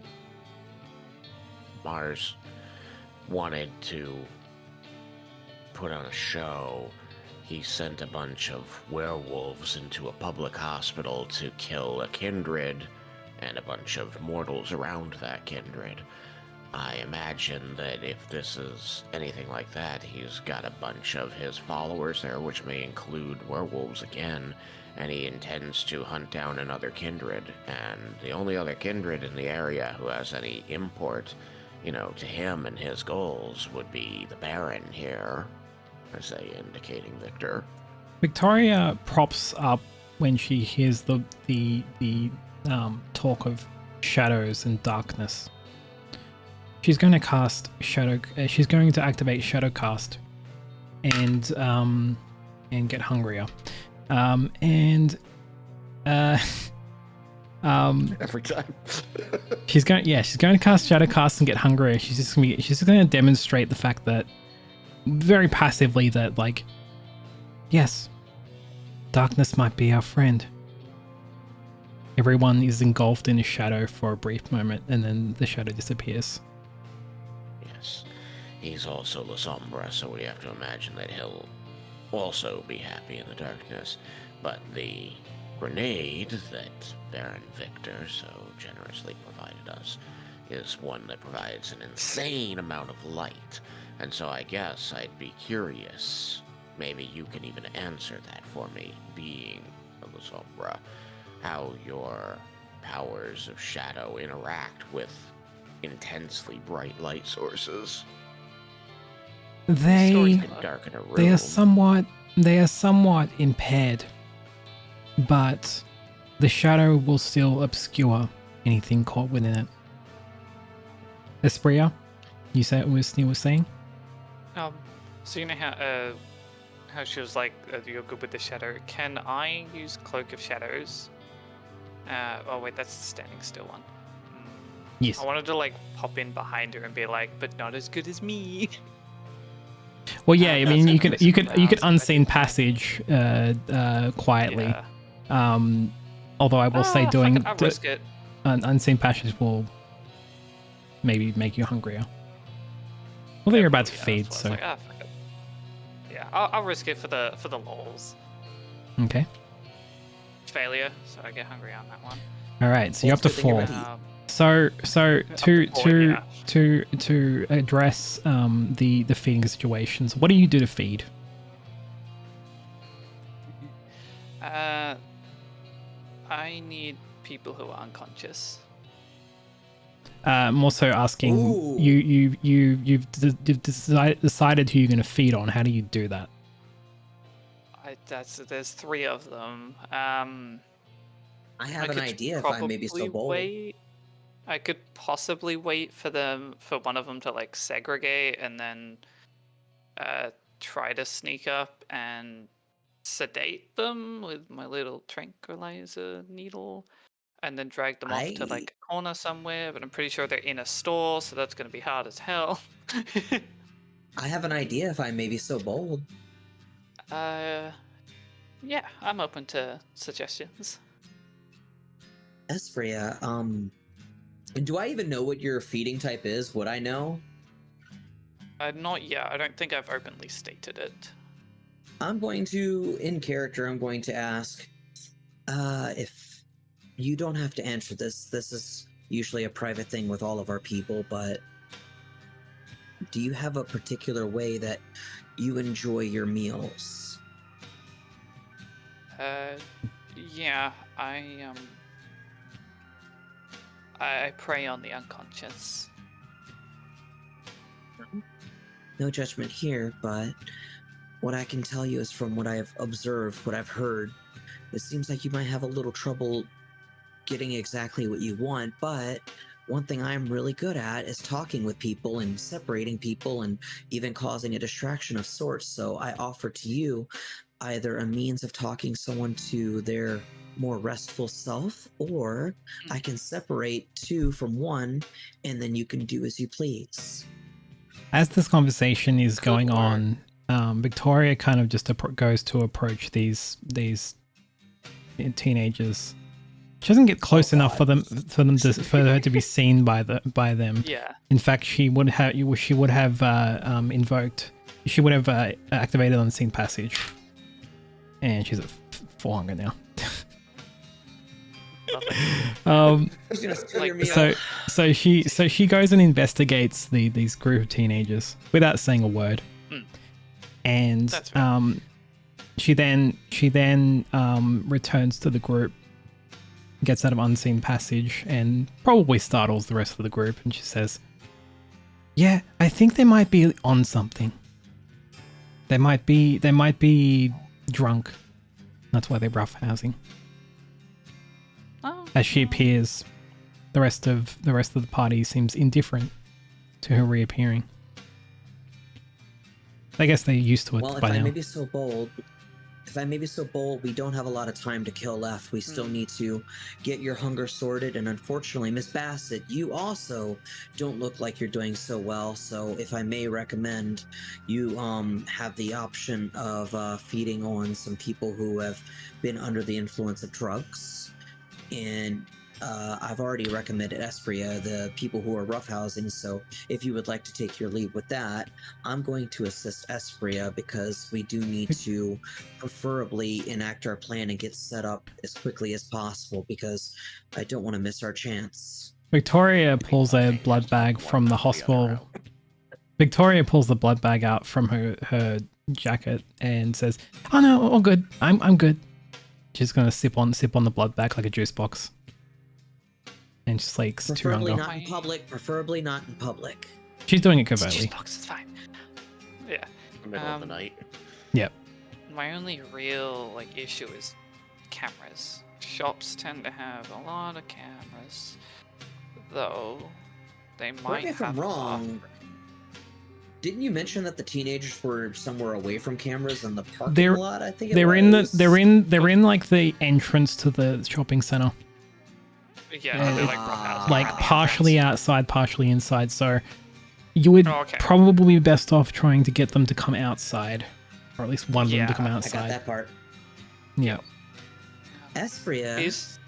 Mars wanted to put on a show, he sent a bunch of werewolves into a public hospital to kill a kindred and a bunch of mortals around that kindred. I imagine that if this is anything like that, he's got a bunch of his followers there, which may include werewolves again, and he intends to hunt down another kindred. And the only other kindred in the area who has any import, to him and his goals would be the Baron here, I say, indicating Victor. Victoria props up when she hears the talk of shadows and darkness. She's going to cast shadow. She's going to activate Shadowcast, and get hungrier. Every time. she's going to cast Shadowcast and get hungrier. She's just going to demonstrate the fact that, very passively, that, like, yes, darkness might be our friend. Everyone is engulfed in a shadow for a brief moment, and then the shadow disappears. Yes. He's also La Sombra, so we have to imagine that he'll also be happy in the darkness. But the grenade that Baron Victor so generously provided us is one that provides an insane amount of light. And so I guess I'd be curious, maybe you can even answer that for me, being a La Sombra, how your powers of shadow interact with intensely bright light sources. They Darken a room. are somewhat impaired, but the shadow will still obscure anything caught within it. Espria, you was saying? So you know how she was like, you're good with the shadow. Can I use Cloak of Shadows? Oh wait, that's the standing still one. Yes. I wanted to like pop in behind her and be like, but not as good as me. Well, yeah, I mean, you could that's unseen fine. passage quietly. Yeah. Although I will say Fuck it, I'll risk it. unseen passage will maybe make you hungrier. Although you're about to feed, That's so why I was like, fuck it. Yeah, I'll risk it for the lols. okay. Failure, so I get hungry on that one. All right, so you're up to Well, it's a good thing 4. you're Um, So to to address the feeding situations, what do you do to feed? I need people who are unconscious. I'm also asking Ooh. you've decided who you're going to feed on. How do you do that? There's 3 of them. I have I an could idea if I may be so probably bold. wait. I could possibly wait for one of them to like segregate and then try to sneak up and sedate them with my little tranquilizer needle and then drag them off to like a corner somewhere, but I'm pretty sure they're in a store, so that's going to be hard as hell. I have an idea if I may be so bold. Yeah, I'm open to suggestions. Espria, do I even know what your feeding type is? Would I know? Not yet. I don't think I've openly stated it. I'm going to, in character, I'm going to ask, if you don't have to answer this. This is usually a private thing with all of our people, but do you have a particular way that you enjoy your meals? Yeah, I prey on the unconscious. No judgment here, but what I can tell you is from what I've observed, what I've heard, it seems like you might have a little trouble getting exactly what you want, but one thing I'm really good at is talking with people and separating people and even causing a distraction of sorts. So I offer to you either a means of talking someone to their more restful self, or I can separate 2 from 1, and then you can do as you please. As this conversation is Could going work. on, Victoria kind of just goes to approach these teenagers. She doesn't get close enough for her to be seen by them. Yeah. In fact, she would have activated unseen passage, and she's at 4 hunger now. Nothing. Who's gonna steal Like, your meal? So she goes and investigates these group of teenagers without saying a word, and That's fair. she then returns to the group, gets out of unseen passage, and probably startles the rest of the group. And she says, "Yeah, I think they might be on something. They might be drunk. That's why they're roughhousing." Oh, As she appears, the rest of the party seems indifferent to her reappearing. I guess they're used to it Well, if by I now. may be so bold, we don't have a lot of time to kill left. We still need to get your hunger sorted, and unfortunately, Miss Bassett, you also don't look like you're doing so well. So, if I may recommend, you have the option of feeding on some people who have been under the influence of drugs, and I've already recommended Espria, the people who are roughhousing. So, if you would like to take your lead with that, I'm going to assist Espria because we do need to preferably enact our plan and get set up as quickly as possible because I don't want to miss our chance. Victoria pulls a blood bag from the hospital. Victoria pulls the blood bag out from her jacket and says, "Oh no, all good. I'm good." She's gonna sip on the blood bag like a juice box, and just like to Preferably hunger. not in public. Preferably not in public. She's doing it it's covertly. just box, it's fine. Yeah. Middle of the night. Yep. My only real issue is cameras. Shops tend to have a lot of cameras, though they Correct might me if I'm have wrong. Didn't you mention that the teenagers were somewhere away from cameras in the parking They're- lot? I think They're in like the entrance to the shopping center, Yeah, they're like Ah. like partially outside, partially inside. So you would Oh, okay. probably be best off trying to get them to come outside, or at least one of them to Yeah, come I got I got outside. that part. Yeah. Espria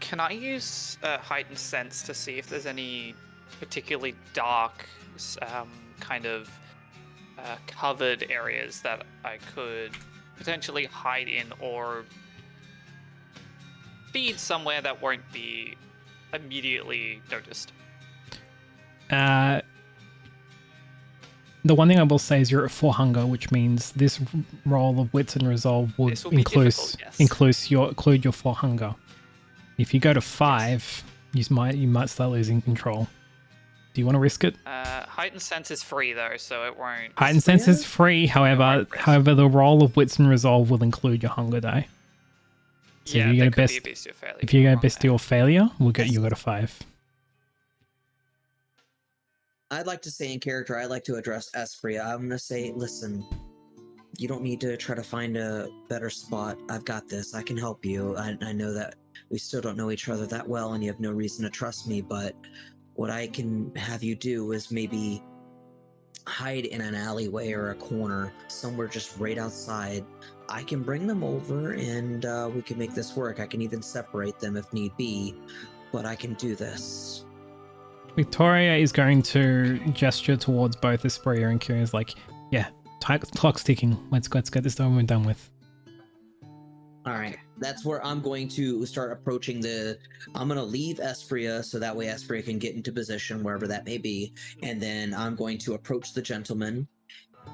Can I use heightened sense to see if there's any particularly dark kind of covered areas that I could potentially hide in or feed somewhere that won't be immediately noticed? The one thing I will say is you're at 4 hunger, which means this roll of wits and resolve would This will be difficult, yes. include your 4 hunger. If you go to 5, you might start losing control. Do you want to risk it? Heightened sense is free though, so it won't. Heightened sense is free, however, won't risk. the roll of wits and resolve will include your hunger die. So Yeah, if you that get a could be best, a beast or failure. if you You're go wrong best there. or failure, you go to 5. I'd like to say in character, I'd like to address Espria. I'm gonna say, listen, you don't need to try to find a better spot. I've got this. I can help you. I know that we still don't know each other that well, and you have no reason to trust me, but what I can have you do is maybe hide in an alleyway or a corner, somewhere just right outside. I can bring them over, and we can make this work. I can even separate them if need be, but I can do this. Victoria is going to gesture towards both Espria and Kieran. Is like, yeah, clock's ticking. Let's get this done and done with. All right, that's where I'm going to start approaching I'm going to leave Espria so that way Espria can get into position wherever that may be, and then I'm going to approach the gentleman,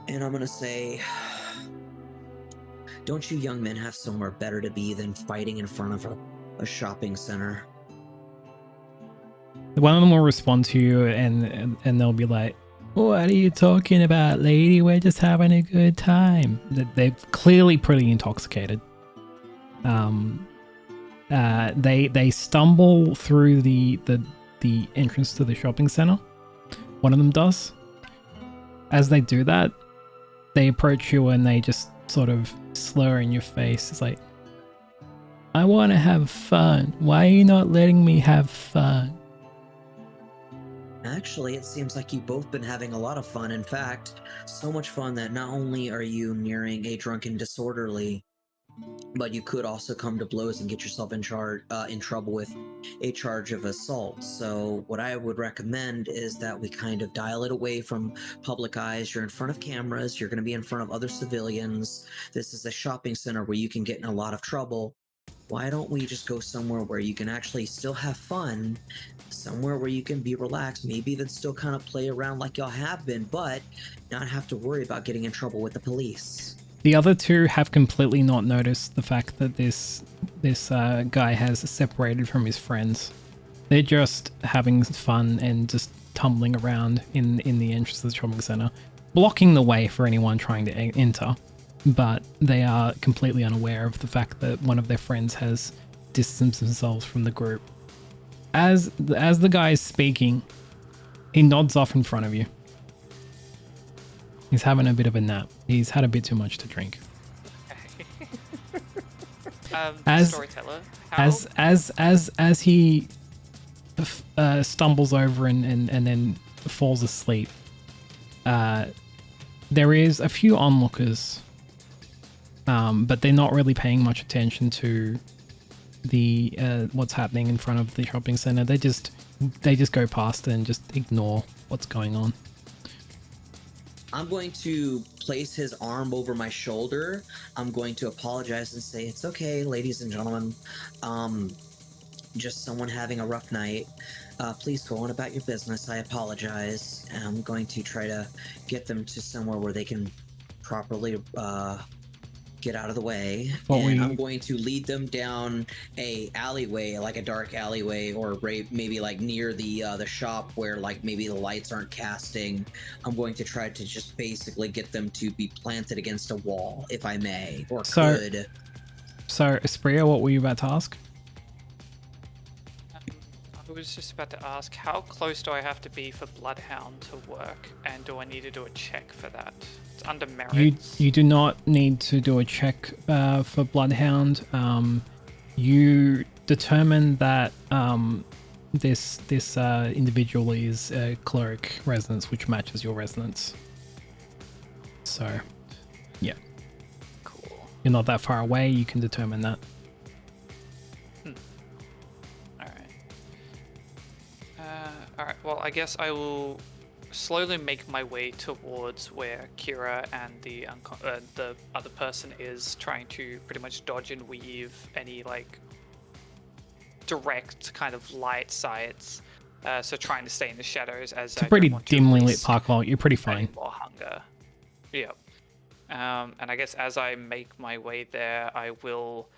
and I'm going to say, don't you young men have somewhere better to be than fighting in front of a shopping center? One of them will respond to you, and they'll be like, "What are you talking about, lady? We're just having a good time." They're clearly pretty intoxicated. They stumble through the entrance to the shopping center. One of them does. As they do that, they approach you and they just sort of slur in your face. It's like, I want to have fun. Why are you not letting me have fun? Actually, it seems like you've both been having a lot of fun. In fact, so much fun that not only are you nearing a drunken disorderly, but you could also come to blows and get yourself in trouble with a charge of assault. So what I would recommend is that we kind of dial it away from public eyes. You're in front of cameras, you're going to be in front of other civilians. This is a shopping center where you can get in a lot of trouble. Why don't we just go somewhere where you can actually still have fun, somewhere where you can be relaxed, maybe even still kind of play around like y'all have been, but not have to worry about getting in trouble with the police. The other two have completely not noticed the fact that this guy has separated from his friends. They're just having fun and just tumbling around in the entrance of the shopping center, blocking the way for anyone trying to enter. But they are completely unaware of the fact that one of their friends has distanced themselves from the group. As the guy is speaking, he nods off in front of you. He's having a bit of a nap. He's had a bit too much to drink. Storyteller. How... As he stumbles over and then falls asleep, there is a few onlookers, but they're not really paying much attention to the what's happening in front of the shopping center. They just go past and just ignore what's going on. I'm going to place his arm over my shoulder. I'm going to apologize and say, it's okay, ladies and gentlemen. Just someone having a rough night. Please go on about your business. I apologize. And I'm going to try to get them to somewhere where they can properly get out of the way. I'm going to lead them down a alleyway, like a dark alleyway, or maybe like near the shop where like maybe the lights aren't casting. I'm going to try to just basically get them to be planted against a wall, if I may, or could. So, Espria, what were you about to ask? I was just about to ask, how close do I have to be for Bloodhound to work, and do I need to do a check for that? It's under merits. You do not need to do a check for Bloodhound. You determine that this individual is a cleric residence, which matches your residence. So, yeah. Cool. You're not that far away. You can determine that. Alright, well, I guess I will slowly make my way towards where Kira and the other person is, trying to pretty much dodge and weave any, like, direct kind of light sights. So trying to stay in the shadows as it's a pretty dimly lit park lot. You're pretty fine. More hunger. Yep. And I guess as I make my way there, I will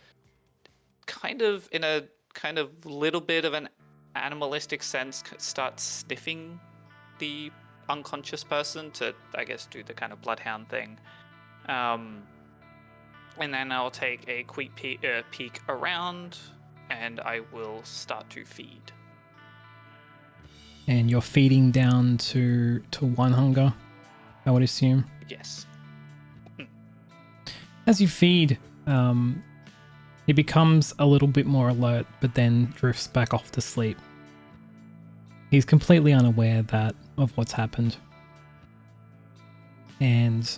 kind of, in a kind of little bit of an animalistic sense, start sniffing the unconscious person to, I guess, do the kind of bloodhound thing. And then I'll take a quick peek around, and I will start to feed. And you're feeding down to one hunger, I would assume. Yes. As you feed, he becomes a little bit more alert, but then drifts back off to sleep. He's completely unaware of what's happened. And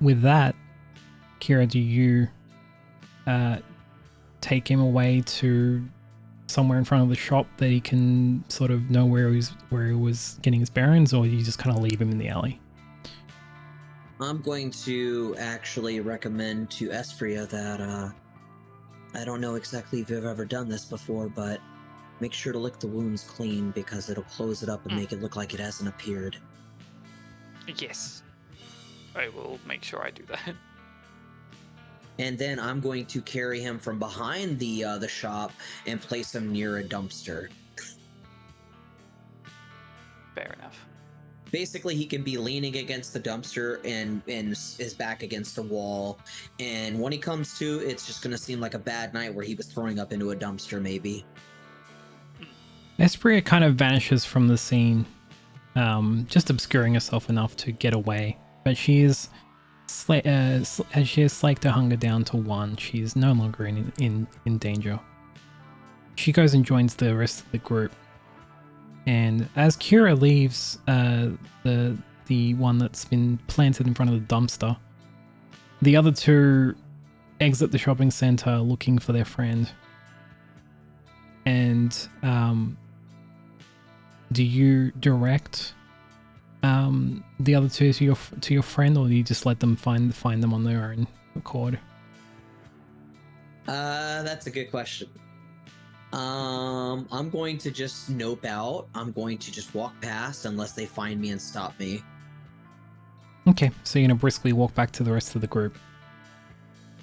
with that, Kira, do you take him away to somewhere in front of the shop that he can sort of know where he was getting his bearings, or do you just kind of leave him in the alley? I'm going to actually recommend to Espria that I don't know exactly if you've ever done this before, but make sure to lick the wounds clean, because it'll close it up and make it look like it hasn't appeared. Yes. I will make sure I do that. And then I'm going to carry him from behind the shop and place him near a dumpster. Fair enough. Basically, he can be leaning against the dumpster and his back against the wall. And when he comes to, it's just going to seem like a bad night where he was throwing up into a dumpster, maybe. Espria kind of vanishes from the scene, just obscuring herself enough to get away. But she is as she has slaked her hunger down to 1, she is no longer in danger. She goes and joins the rest of the group. And as Kira leaves the one that's been planted in front of the dumpster, the other two exit the shopping center looking for their friend. And do you direct the other two to your friend, or do you just let them find them on their own accord? That's a good question. I'm going to just nope out. I'm going to just walk past unless they find me and stop me. Okay, so you're gonna briskly walk back to the rest of the group.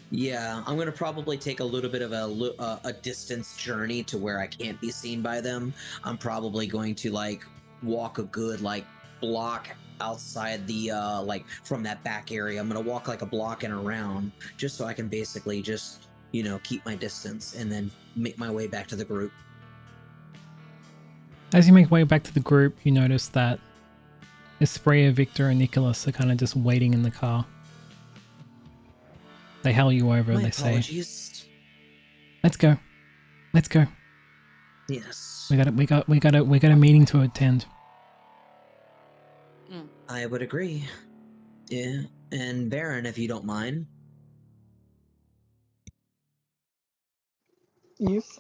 Yeah, I'm gonna probably take a little bit of a distance journey to where I can't be seen by them. I'm probably going to like walk a good like block outside the like from that back area. I'm gonna walk like a block and around just so I can basically just, you know, keep my distance and then make my way back to the group. As you make your way back to the group, you notice that Espria, Victor, and Nicholas are kind of just waiting in the car. They hail you over. My They apologies. say, "Let's go, let's go. Yes. We got a meeting to attend." I would agree. Yeah, and Baron, if you don't mind. Yes.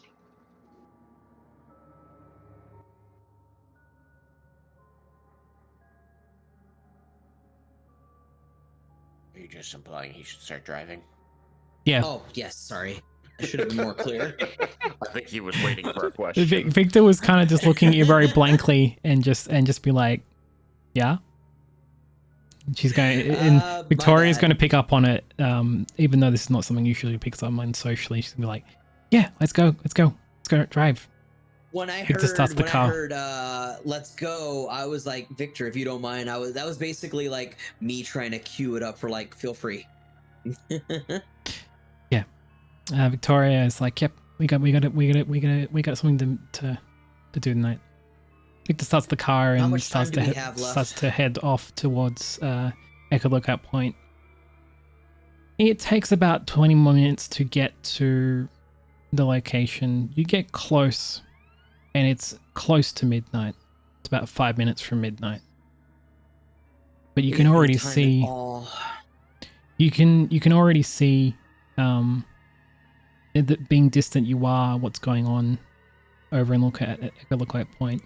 Are you just implying he should start driving? Yeah. Oh, yes, sorry. I should have been more clear. I think he was waiting for a question. Victor was kind of just looking at you very blankly and just be like, "Yeah." She's going, and Victoria's going to pick up on it, even though this is not something usually picks up on socially. She's going to be like, "Yeah, let's go drive." When I Victor starts the car. heard let's go, I was like, Victor, if you don't mind, that was basically like me trying to cue it up for like, feel free. Yeah. Victoria is like, "Yep, we got something to do tonight." Victor starts the car How and much time starts do we have left? starts to head off towards Echo Lookout Point. It takes about 20 more minutes to get to the location. You get close, and it's close to midnight. It's about 5 minutes from midnight. But you can already see. You can already see, that being distant you are, what's going on over in Echo Lookout Point.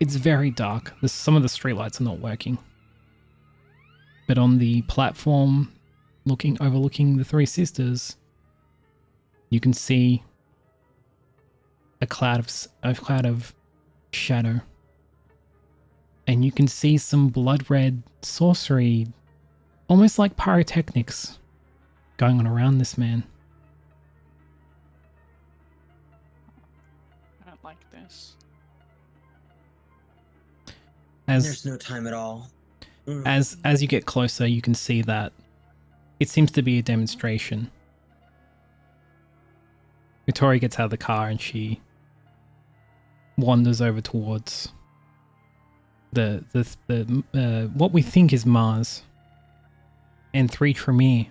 It's very dark. Some of the streetlights are not working. But on the platform overlooking the Three Sisters, you can see a cloud of shadow. And you can see some blood red sorcery, almost like pyrotechnics, going on around this man. I don't like this. There's no time at all. As you get closer, you can see that it seems to be a demonstration. Victoria gets out of the car and she wanders over towards the what we think is Mars, and 3 Tremere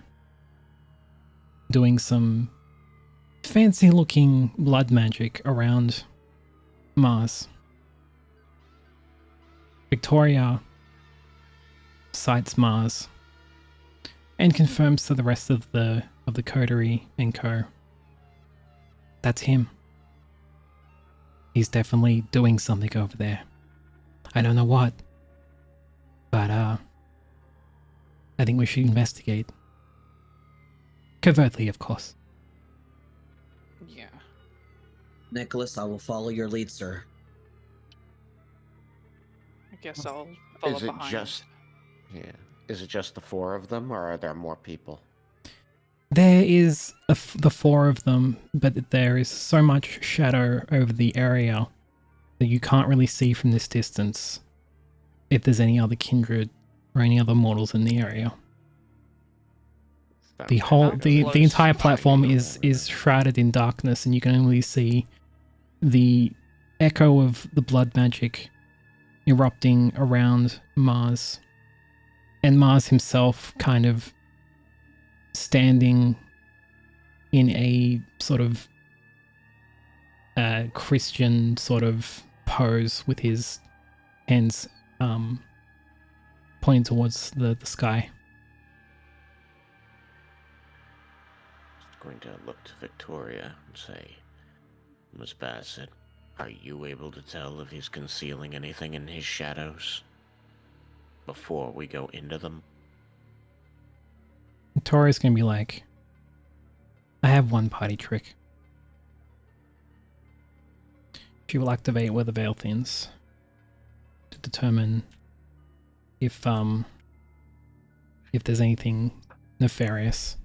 doing some fancy looking blood magic around Mars. Victoria sights Mars and confirms to the rest of the coterie and co. That's him. He's definitely doing something over there. I don't know what, but I think we should investigate. Covertly, of course. Yeah. Nicholas, I will follow your lead, sir. I guess I'll follow Is it behind. Is it just the 4 of them, or are there more people? There is the 4 of them, but there is so much shadow over the area that you can't really see from this distance if there's any other kindred or any other mortals in the area. The entire platform is shrouded in darkness, and you can only see the echo of the blood magic erupting around Mars, and Mars himself kind of standing in a sort of Christian sort of pose with his hands pointing towards the sky. Just going to look to Victoria and say, Miss Bassett, are you able to tell if he's concealing anything in his shadows before we go into them? Victoria's gonna be like, I have one party trick. She will activate where the veil thins to determine if there's anything nefarious.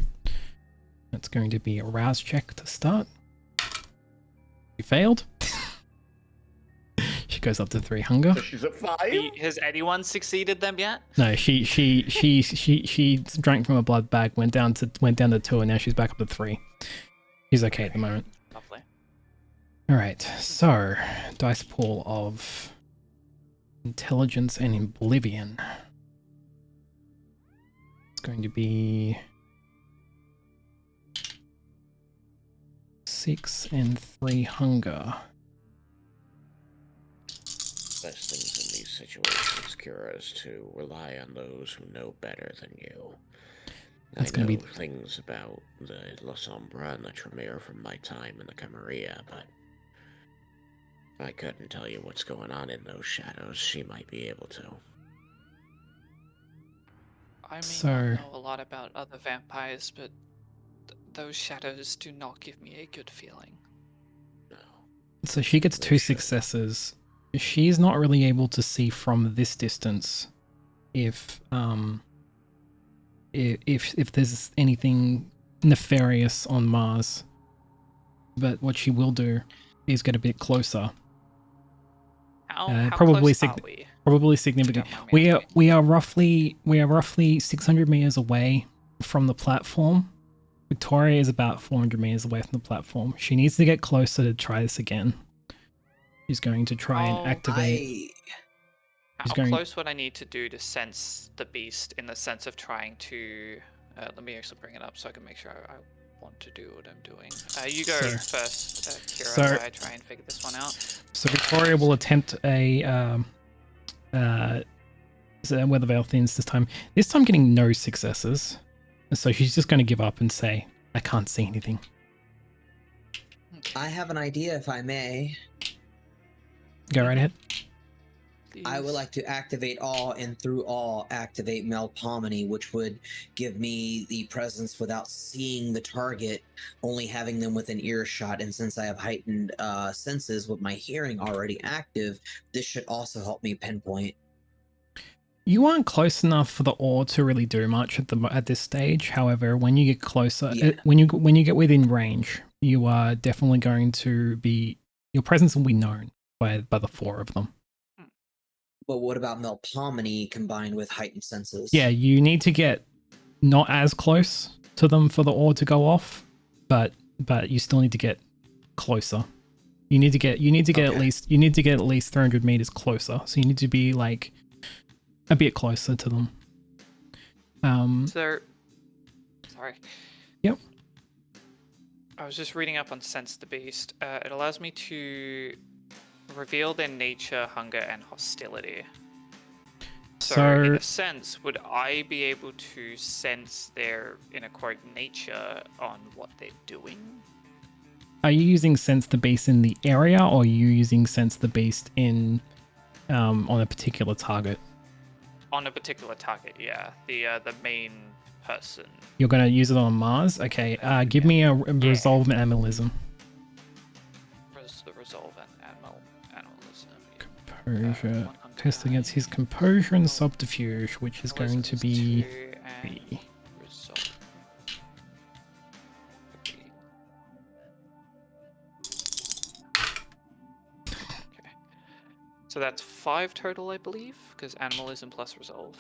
That's going to be a rouse check to start. You failed. She goes up to 3 hunger. So she's at 5? Has anyone succeeded them yet? No, she drank from a blood bag, went down to 2, and now she's back up to 3. She's okay at the moment. Lovely. All right, so dice pool of intelligence and oblivion. It's going to be 6 and 3 hunger. Best things in these situations, Kira, is to rely on those who know better than you. That's I gonna know be things about the La Sombra and the Tremere from my time in the Camarilla, but I couldn't tell you what's going on in those shadows. She might be able to. I may So- not know a lot about other vampires, but those shadows do not give me a good feeling. No. So she gets 2 successes. She's not really able to see from this distance if there's anything nefarious on Mars. But what she will do is get a bit closer. How probably close are we? Probably significant. Don't mind me asking. We are roughly 600 meters away from the platform. Victoria is about 400 meters away from the platform. She needs to get closer to try this again. She's going to try and activate. How going- close would I need to do to sense the beast in the sense of trying to... let me actually bring it up so I can make sure I want to do what I'm doing. You go So- first, Kira, so- while I try and figure this one out. So Victoria will attempt a where the veil thins this time. This time getting no successes. So she's just going to give up and say, I can't see anything. I have an idea, if I may. Go right ahead. I would Please. like to activate all, and through all, activate Melpomene, which would give me the presence without seeing the target, only having them within earshot. And since I have heightened senses with my hearing already active, this should also help me pinpoint. You aren't close enough for the ore to really do much at this stage. However, when you get closer, Yeah. when you get within range, you are definitely going to be, your presence will be known by the 4 of them. But what about Melpomene combined with heightened senses? Yeah, you need to get not as close to them for the ore to go off, but you still need to get closer. You need to get at least 300 meters closer. So you need to be like a bit closer to them. So, sorry. Yep. I was just reading up on Sense the Beast. It allows me to reveal their nature, hunger, and hostility. So, in a sense, would I be able to sense their, in a quote, nature on what they're doing? Are you using Sense the Beast in the area, or are you using Sense the Beast in on a particular target? On a particular target, yeah. The main person. You're going to use it on Mars? Okay, give me a resolve and animalism. The resolve and animalism. Composure. One on Test nine. against his composure and subterfuge, which is going to be... Two and 3. resolve. Okay. So that's 5 total, I believe, because animalism plus resolve.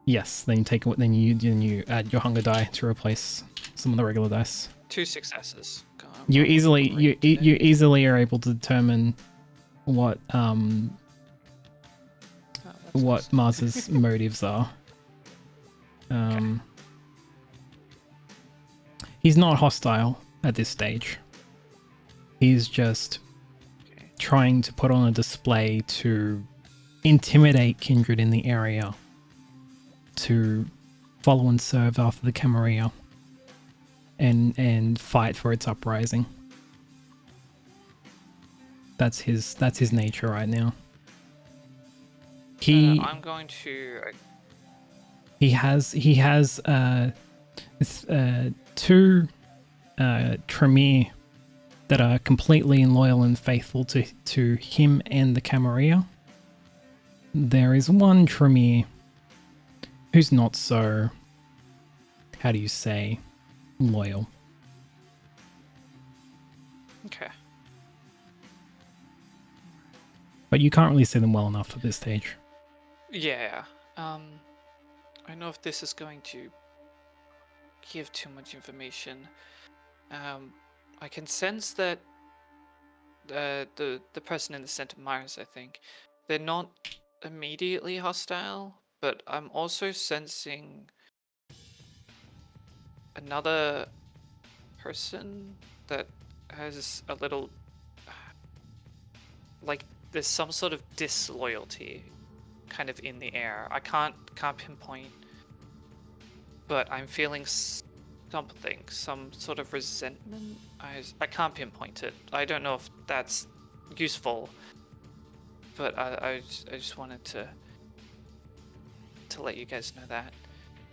Yes, then you add your hunger die to replace some of the regular dice. 2 successes. Come on, You I'm easily great you today. easily are able to determine what Oh, that's what nice. Mars's motives are. He's not hostile at this stage. He's just Okay. trying to put on a display to intimidate kindred in the area to follow and serve after the Camarilla and fight for its uprising. That's his nature right now. I'm going to. He has two Tremere that are completely loyal and faithful to him and the Camarilla. There is one Tremere who's not so, how do you say, loyal. Okay. But you can't really see them well enough at this stage. Yeah. I don't know if this is going to give too much information. I can sense that the person in the center, Mars, I think, they're not immediately hostile, but I'm also sensing another person that has a little, like, there's some sort of disloyalty kind of in the air. I can't pinpoint, but I'm feeling something, some sort of resentment. I can't pinpoint it. I don't know if that's useful, but I just wanted to let you guys know that.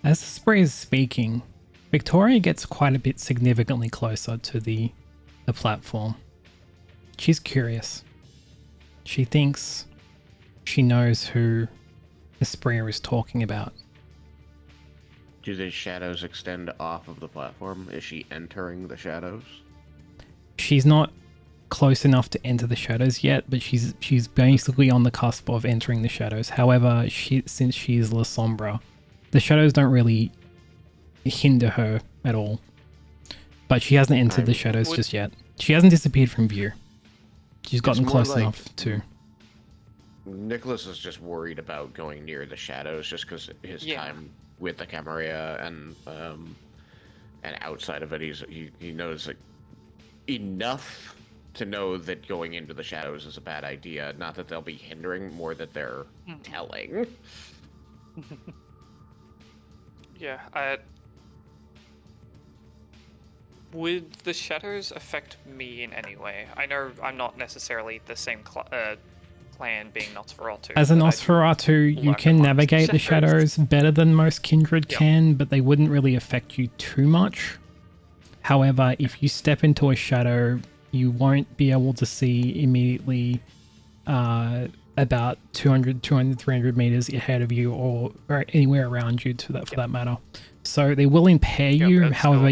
As the spray is speaking, Victoria gets quite a bit significantly closer to the platform. She's curious. She thinks she knows who Espria is talking about. Do the shadows extend off of the platform? Is she entering the shadows? She's not close enough to enter the shadows yet, but she's basically on the cusp of entering the shadows. However, since she's La Sombra, the shadows don't really hinder her at all. But she hasn't entered the shadows just yet. She hasn't disappeared from view. She's gotten close enough to. Nicholas is just worried about going near the shadows just because his time with the Camarilla and outside of it, he knows like enough to know that going into the shadows is a bad idea. Not that they'll be hindering, more that they're telling. Yeah, would the shadows affect me in any way? I know I'm not necessarily the same clan being Nosferatu. As a Nosferatu, you can navigate the shadows better than most kindred can, but they wouldn't really affect you too much. However, if you step into a shadow, you won't be able to see immediately about 200, 300 meters ahead of you or anywhere around you for that matter. So they will impair you, however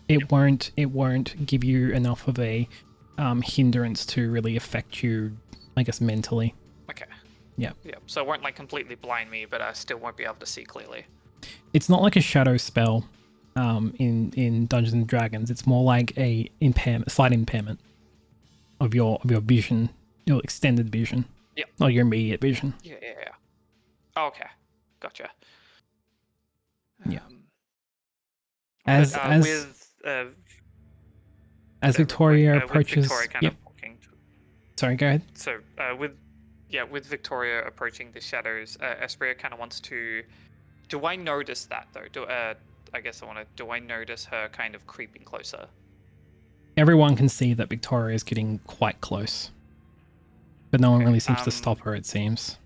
it won't give you enough of a hindrance to really affect you, I guess, mentally. Okay. Yeah. Yeah. So it won't like completely blind me, but I still won't be able to see clearly. It's not like a shadow spell in Dungeons and Dragons. It's more like a slight impairment of your vision, your extended vision. Yeah. Or your immediate vision. Yeah. Okay. Gotcha. Yeah. As Victoria approaches, with Victoria sorry, go ahead. So with Victoria approaching the shadows, Espria kind of wants to. Do I notice that though? Do I notice her kind of creeping closer? Everyone can see that Victoria is getting quite close, but no one really seems to stop her. It seems.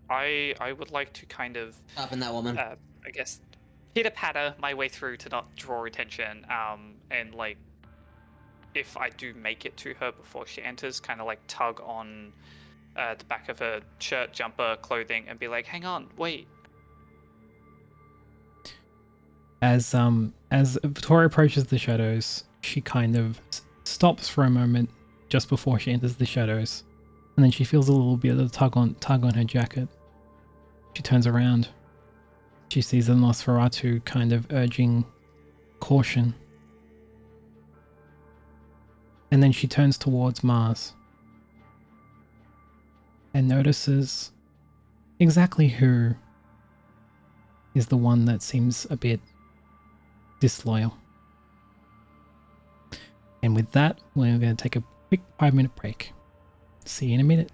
I would like to kind of stopping that woman. I guess pitter-patter my way through to not draw attention, and like if I do make it to her before she enters, kind of like tug on the back of her shirt, jumper, clothing, and be like, hang on, wait. As Victoria approaches the shadows, she kind of stops for a moment just before she enters the shadows, and then she feels a little bit of a tug on her jacket. She turns around. She sees the Nosferatu kind of urging caution. And then she turns towards Mars and notices exactly who is the one that seems a bit disloyal. And with that, we're going to take a quick 5-minute break. See you in a minute.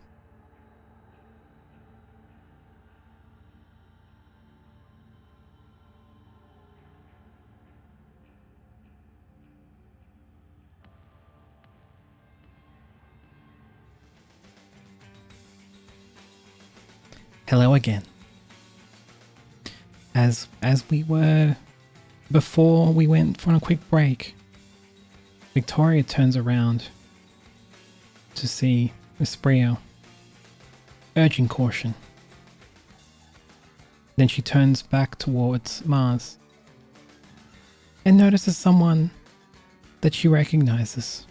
Hello again. As we were before we went for a quick break, Victoria turns around to see Esprio, urging caution. Then she turns back towards Mars and notices someone that she recognizes.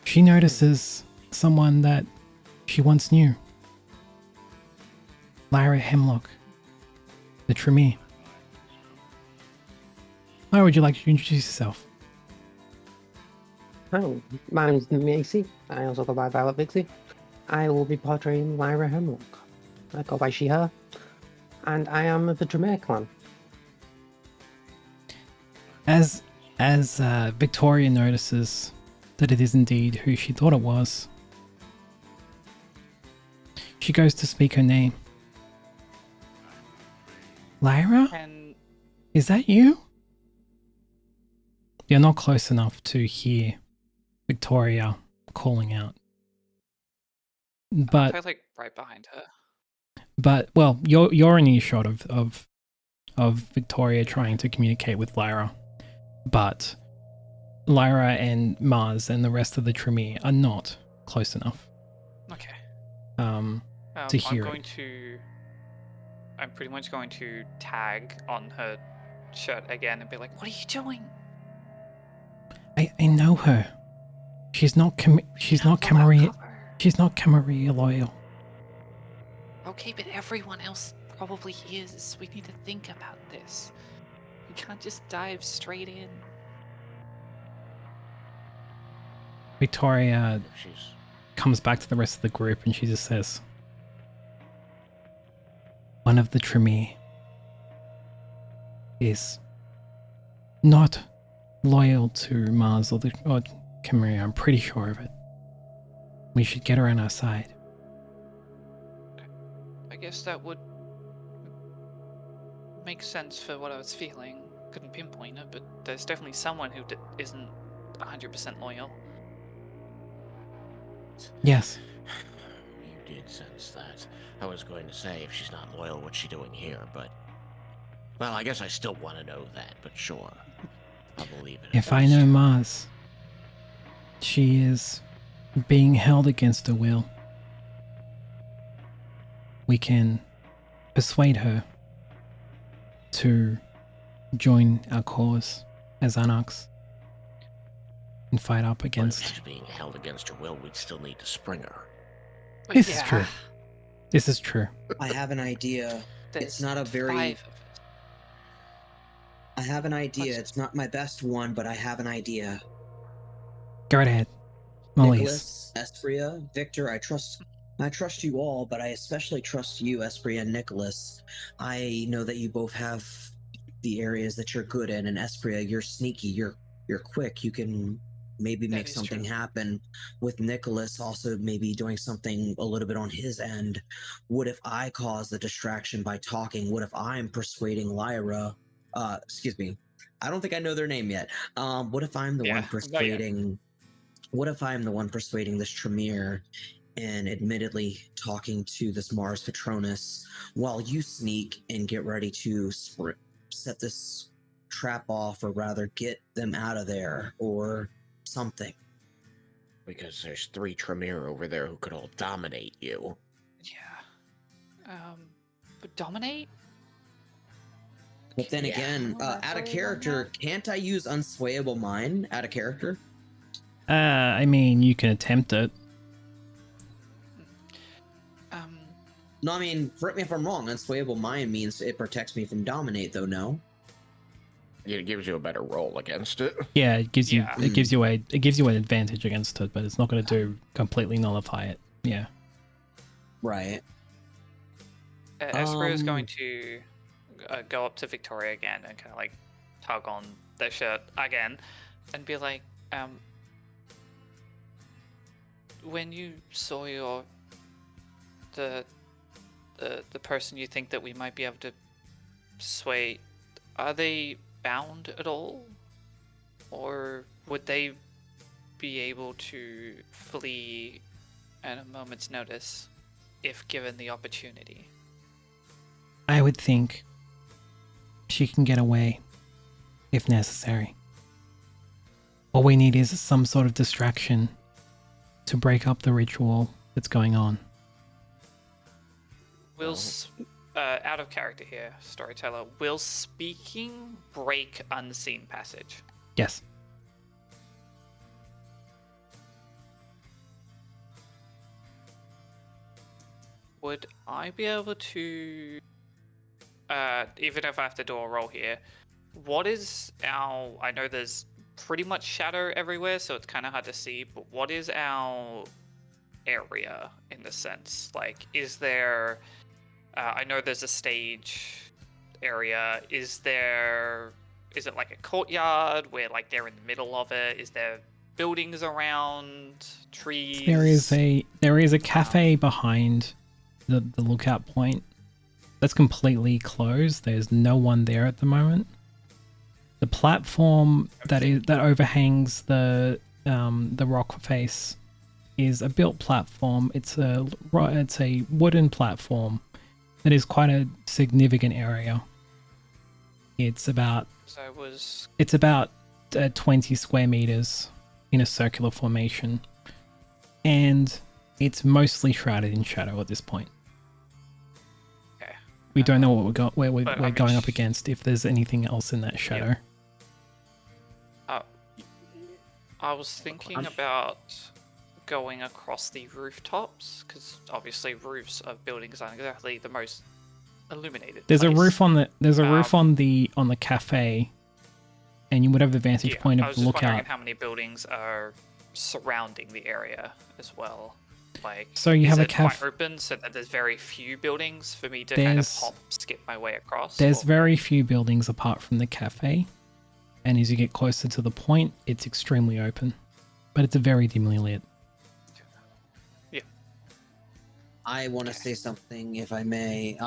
She notices someone that she once knew. Lyra Hemlock, the Tremere. How would you like to introduce yourself? Hi, my name's Macy. I also go by Violet Vixie. I will be portraying Lyra Hemlock. I go by she, her. And I am of the Tremere clan. As Victoria notices that it is indeed who she thought it was, she goes to speak her name. Lyra? And Is that you? You're not close enough to hear Victoria calling out. But I like right behind her. well, you're in earshot of Victoria trying to communicate with Lyra. But Lyra and Mars and the rest of the Tremere are not close enough. Okay. To hear I'm pretty much going to tag on her shirt again and be like, "What are you doing?" I know her. She's not Camarilla. She's not Camarilla loyal. Okay, but everyone else probably is. We need to think about this. We can't just dive straight in. Victoria She's comes back to the rest of the group and she just says, one of the Tremere is not loyal to Mars or Camarilla. I'm pretty sure of it. We should get her on our side. I guess that would make sense for what I was feeling. Couldn't pinpoint it, but there's definitely someone who isn't 100% loyal. Yes. You did sense that. I was going to say, if she's not loyal, what's she doing here? But, well, I guess I still want to know that, but sure. I'll believe it. If I know Mars, she is being held against her will. We can persuade her to join our cause as Anarchs and fight up But if against... she's being held against her will, we'd still need to spring her. But This is true. This is true. I have an idea. There's It's not a very. 5 of us. I have an idea. What's- It's not my best one, but I have an idea. Go right ahead. Molly's. Nicholas, Espria, Victor, I trust you all, but I especially trust you, Espria and Nicholas. I know that you both have the areas that you're good in, and Espria, you're sneaky, you're quick, you can maybe That make is something true. happen. With Nicholas also maybe doing something a little bit on his end. What if I cause the distraction by talking? What if I'm persuading Lyra? Excuse me. I don't think I know their name yet. What if I'm the Yeah, one not yet. persuading? What if I'm the one persuading this Tremere and admittedly talking to this Mars Patronus while you sneak and get ready to set this trap off, or rather get them out of there or something? Because there's 3 Tremere over there who could all dominate you. Yeah. But dominate? But then Yeah. again, Well, out of that's all character, can't I use Unswayable Mind out of character? I mean, you can attempt it. No, I mean, correct me if I'm wrong. Unswayable Mind means it protects me from Dominate, though. No. It gives you a better roll against it. Yeah, it gives you Yeah. it gives you an advantage against it, but it's not going to do completely nullify it. Yeah. Right. Espria is going Um, to go up to Victoria again and kind of like tug on their shirt again, and be like, when you saw the person you think that we might be able to sway, are they bound at all, or would they be able to flee at a moment's notice if given the opportunity? I would think she can get away if necessary. All we need is some sort of distraction to break up the ritual that's going on. Out of character here, storyteller, will speaking break unseen passage? Yes. Would I be able to, even if I have to do a roll here, what is our, I know there's pretty much shadow everywhere, so it's kind of hard to see, but what is our area in the sense? Like, is there, I know there's a stage area, is it like a courtyard where like they're in the middle of it? Is there buildings around, trees? There is a cafe behind the lookout point that's completely closed. There's no one there at the moment. The platform that overhangs the rock face is a built platform. It's a wooden platform that is quite a significant area. It's about 20 square meters in a circular formation, and it's mostly shrouded in shadow at this point. Okay. We don't know what we're going up against, if there's anything else in that shadow. Yeah. I was thinking about going across the rooftops, because obviously roofs of buildings aren't exactly the most illuminated. There's place. a roof on the cafe, and you would have the vantage point of the I was just wondering lookout. how many buildings are surrounding the area as well. Like, So you have a quite open, so that there's very few buildings for me to kind of skip my way across. There's very few buildings apart from the cafe, and as you get closer to the point, it's extremely open, but it's a very dimly lit. I want to say something, if I may,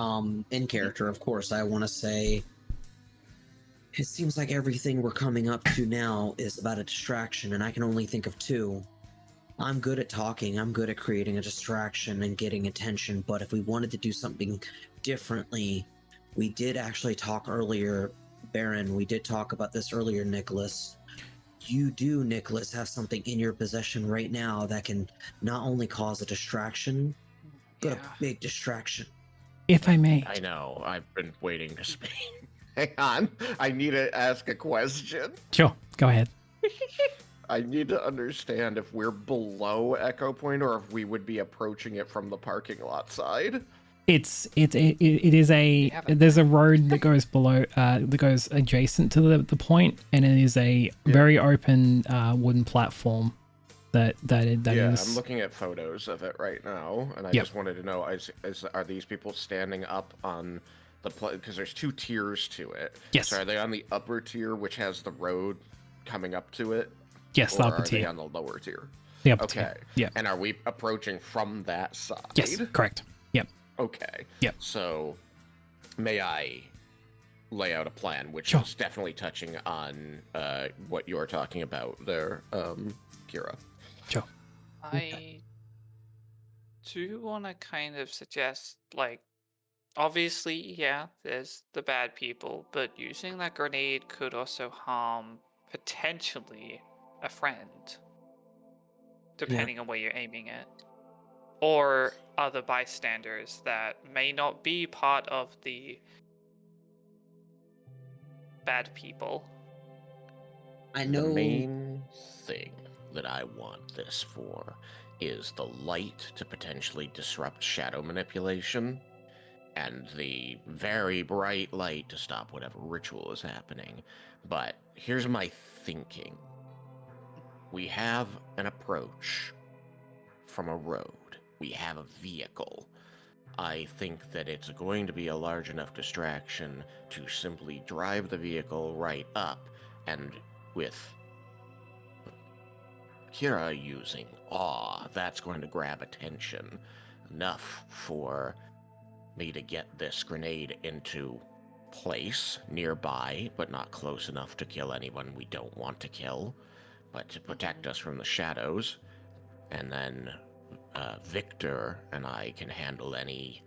in character, of course. I want to say, it seems like everything we're coming up to now is about a distraction, and I can only think of two. I'm good at talking, I'm good at creating a distraction and getting attention, but if we wanted to do something differently, we did actually talk earlier, Baron, we did talk about this earlier, Nicholas. You do, Nicholas, have something in your possession right now that can not only cause a distraction, but a big distraction. If I may. I know, I've been waiting to speak. Hang on, I need to ask a question. Sure, go ahead. I need to understand if we're below Echo Point or if we would be approaching it from the parking lot side. There's a road that goes below, that goes adjacent to the point, and it is a very open wooden platform that is. I'm looking at photos of it right now, and I just wanted to know: are these people standing up on the because there's two tiers to it? Yes. So are they on the upper tier, which has the road coming up to it? Yes, or the upper are tier. they on the lower tier? The upper tier. Yeah. And are we approaching from that side? Yes, correct. Yep. Okay. Yep. So, may I lay out a plan, which is definitely touching on what you're talking about there, Kira? Sure. I do want to kind of suggest, like, obviously, there's the bad people, but using that grenade could also harm potentially a friend, depending on where you're aiming it, or other bystanders that may not be part of the bad people. I know. The main thing that I want this for is the light to potentially disrupt shadow manipulation, and the very bright light to stop whatever ritual is happening. But here's my thinking. We have an approach from a road. We have a vehicle. I think that it's going to be a large enough distraction to simply drive the vehicle right up, and with Kira using awe, that's going to grab attention enough for me to get this grenade into place nearby, but not close enough to kill anyone we don't want to kill, but to protect us from the shadows. And then Victor and I can handle any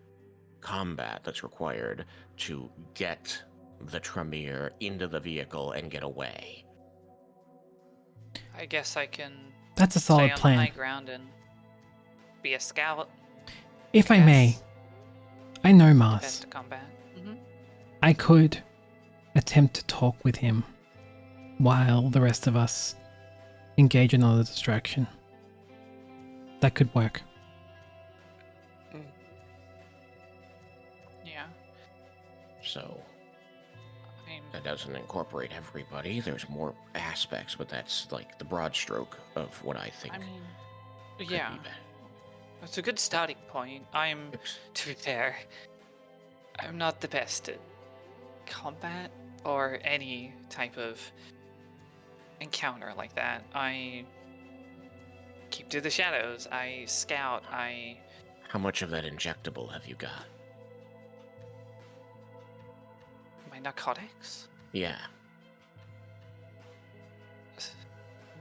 combat that's required to get the Tremere into the vehicle and get away. I guess I can That's a stay solid on plan. the high ground and be a scout. If I may, I know Defend Mars. to combat. I could attempt to talk with him while the rest of us engage in another distraction. That could work. Yeah. So I mean, that doesn't incorporate everybody. There's more aspects, but that's like the broad stroke of what I think. Could yeah. be better. It's a good starting point. To be fair, I'm not the best at combat or any type of encounter like that. I keep to the shadows. I scout. How much of that injectable have you got? My narcotics. Yeah.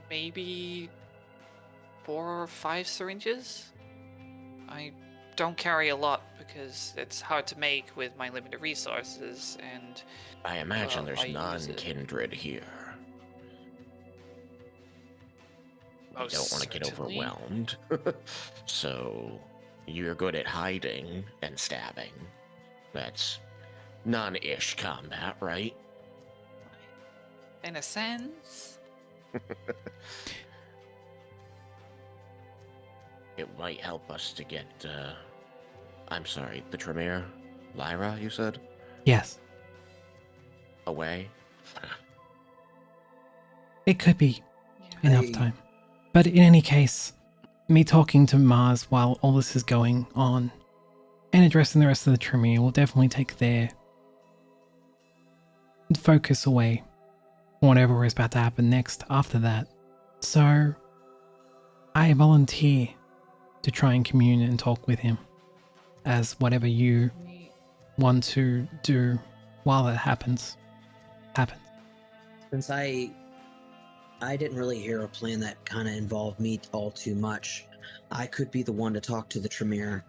Maybe 4 or 5 syringes. I don't carry a lot because it's hard to make with my limited resources, and I imagine Well, there's I use it. non-kindred here. I Most don't want to get certainly. overwhelmed. So you're good at hiding and stabbing. That's non-ish combat, right? in a sense. It might help us to get, I'm sorry, the Tremere? Lyra, you said? Yes, Away? it could be Yeah. enough time. But in any case, me talking to Mars while all this is going on and addressing the rest of the Tremere will definitely take their focus away from whatever is about to happen next after that. So, I volunteer to try and commune and talk with him as whatever you want to do while that happens. Since I didn't really hear a plan that kind of involved me all too much, I could be the one to talk to the Tremere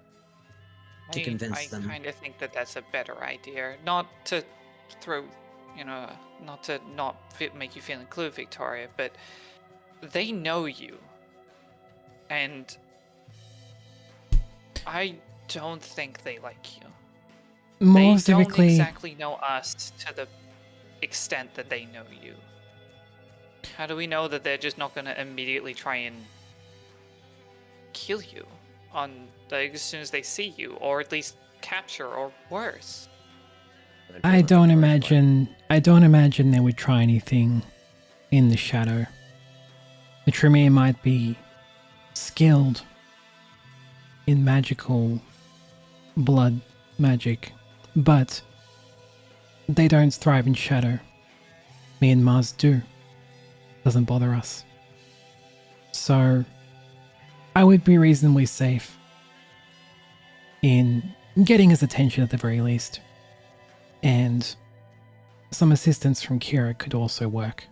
to convince them. I kind of think that that's a better idea. Not to throw, not to make you feel included, Victoria, but they know you. And I don't think they like you. More They specifically, don't exactly know us to the extent that they know you. How do we know that they're just not going to immediately try and kill you as soon as they see you, or at least capture, or worse? I don't imagine they would try anything in the shadow. The Tremere might be skilled in magical blood magic, but they don't thrive in shadow. Me and Mars do. Doesn't bother us. So I would be reasonably safe in getting his attention at the very least. And some assistance from Kira could also work.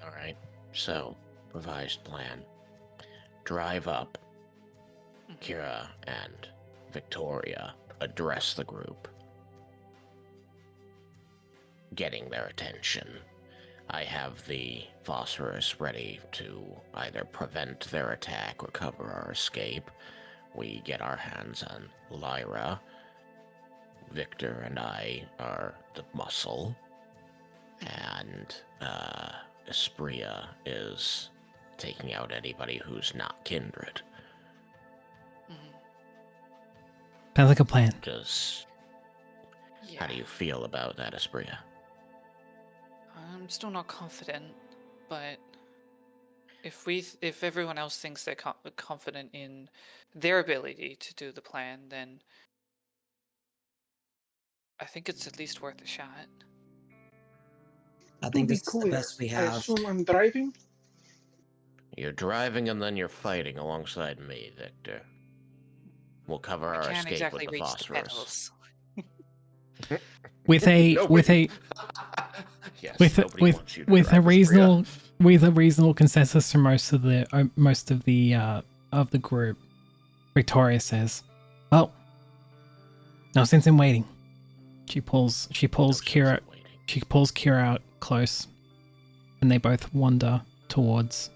Alright, so, revised plan. Drive up. Kira and Victoria address the group. Getting their attention. I have the phosphorus ready to either prevent their attack or cover our escape. We get our hands on Lyra. Victor and I are the muscle. And Espria is taking out anybody who's not kindred. Sounds like a plan. How do you feel about that, Espria? I'm still not confident, but if everyone else thinks they're confident in their ability to do the plan, then I think it's at least worth a shot. I To think be this is the clear, best we I have. assume I'm driving? You're driving and then you're fighting alongside me, Victor. We'll cover I our can't escape exactly with the reach the phosphorus. pedals. With a Yes, with a, nobody with wants you to with a drive this, Priya. reasonable consensus from most of the group, Victoria says, "Well, no sense in waiting." She pulls No sense in Kira waiting. she pulls Kira out close, and they both wander towards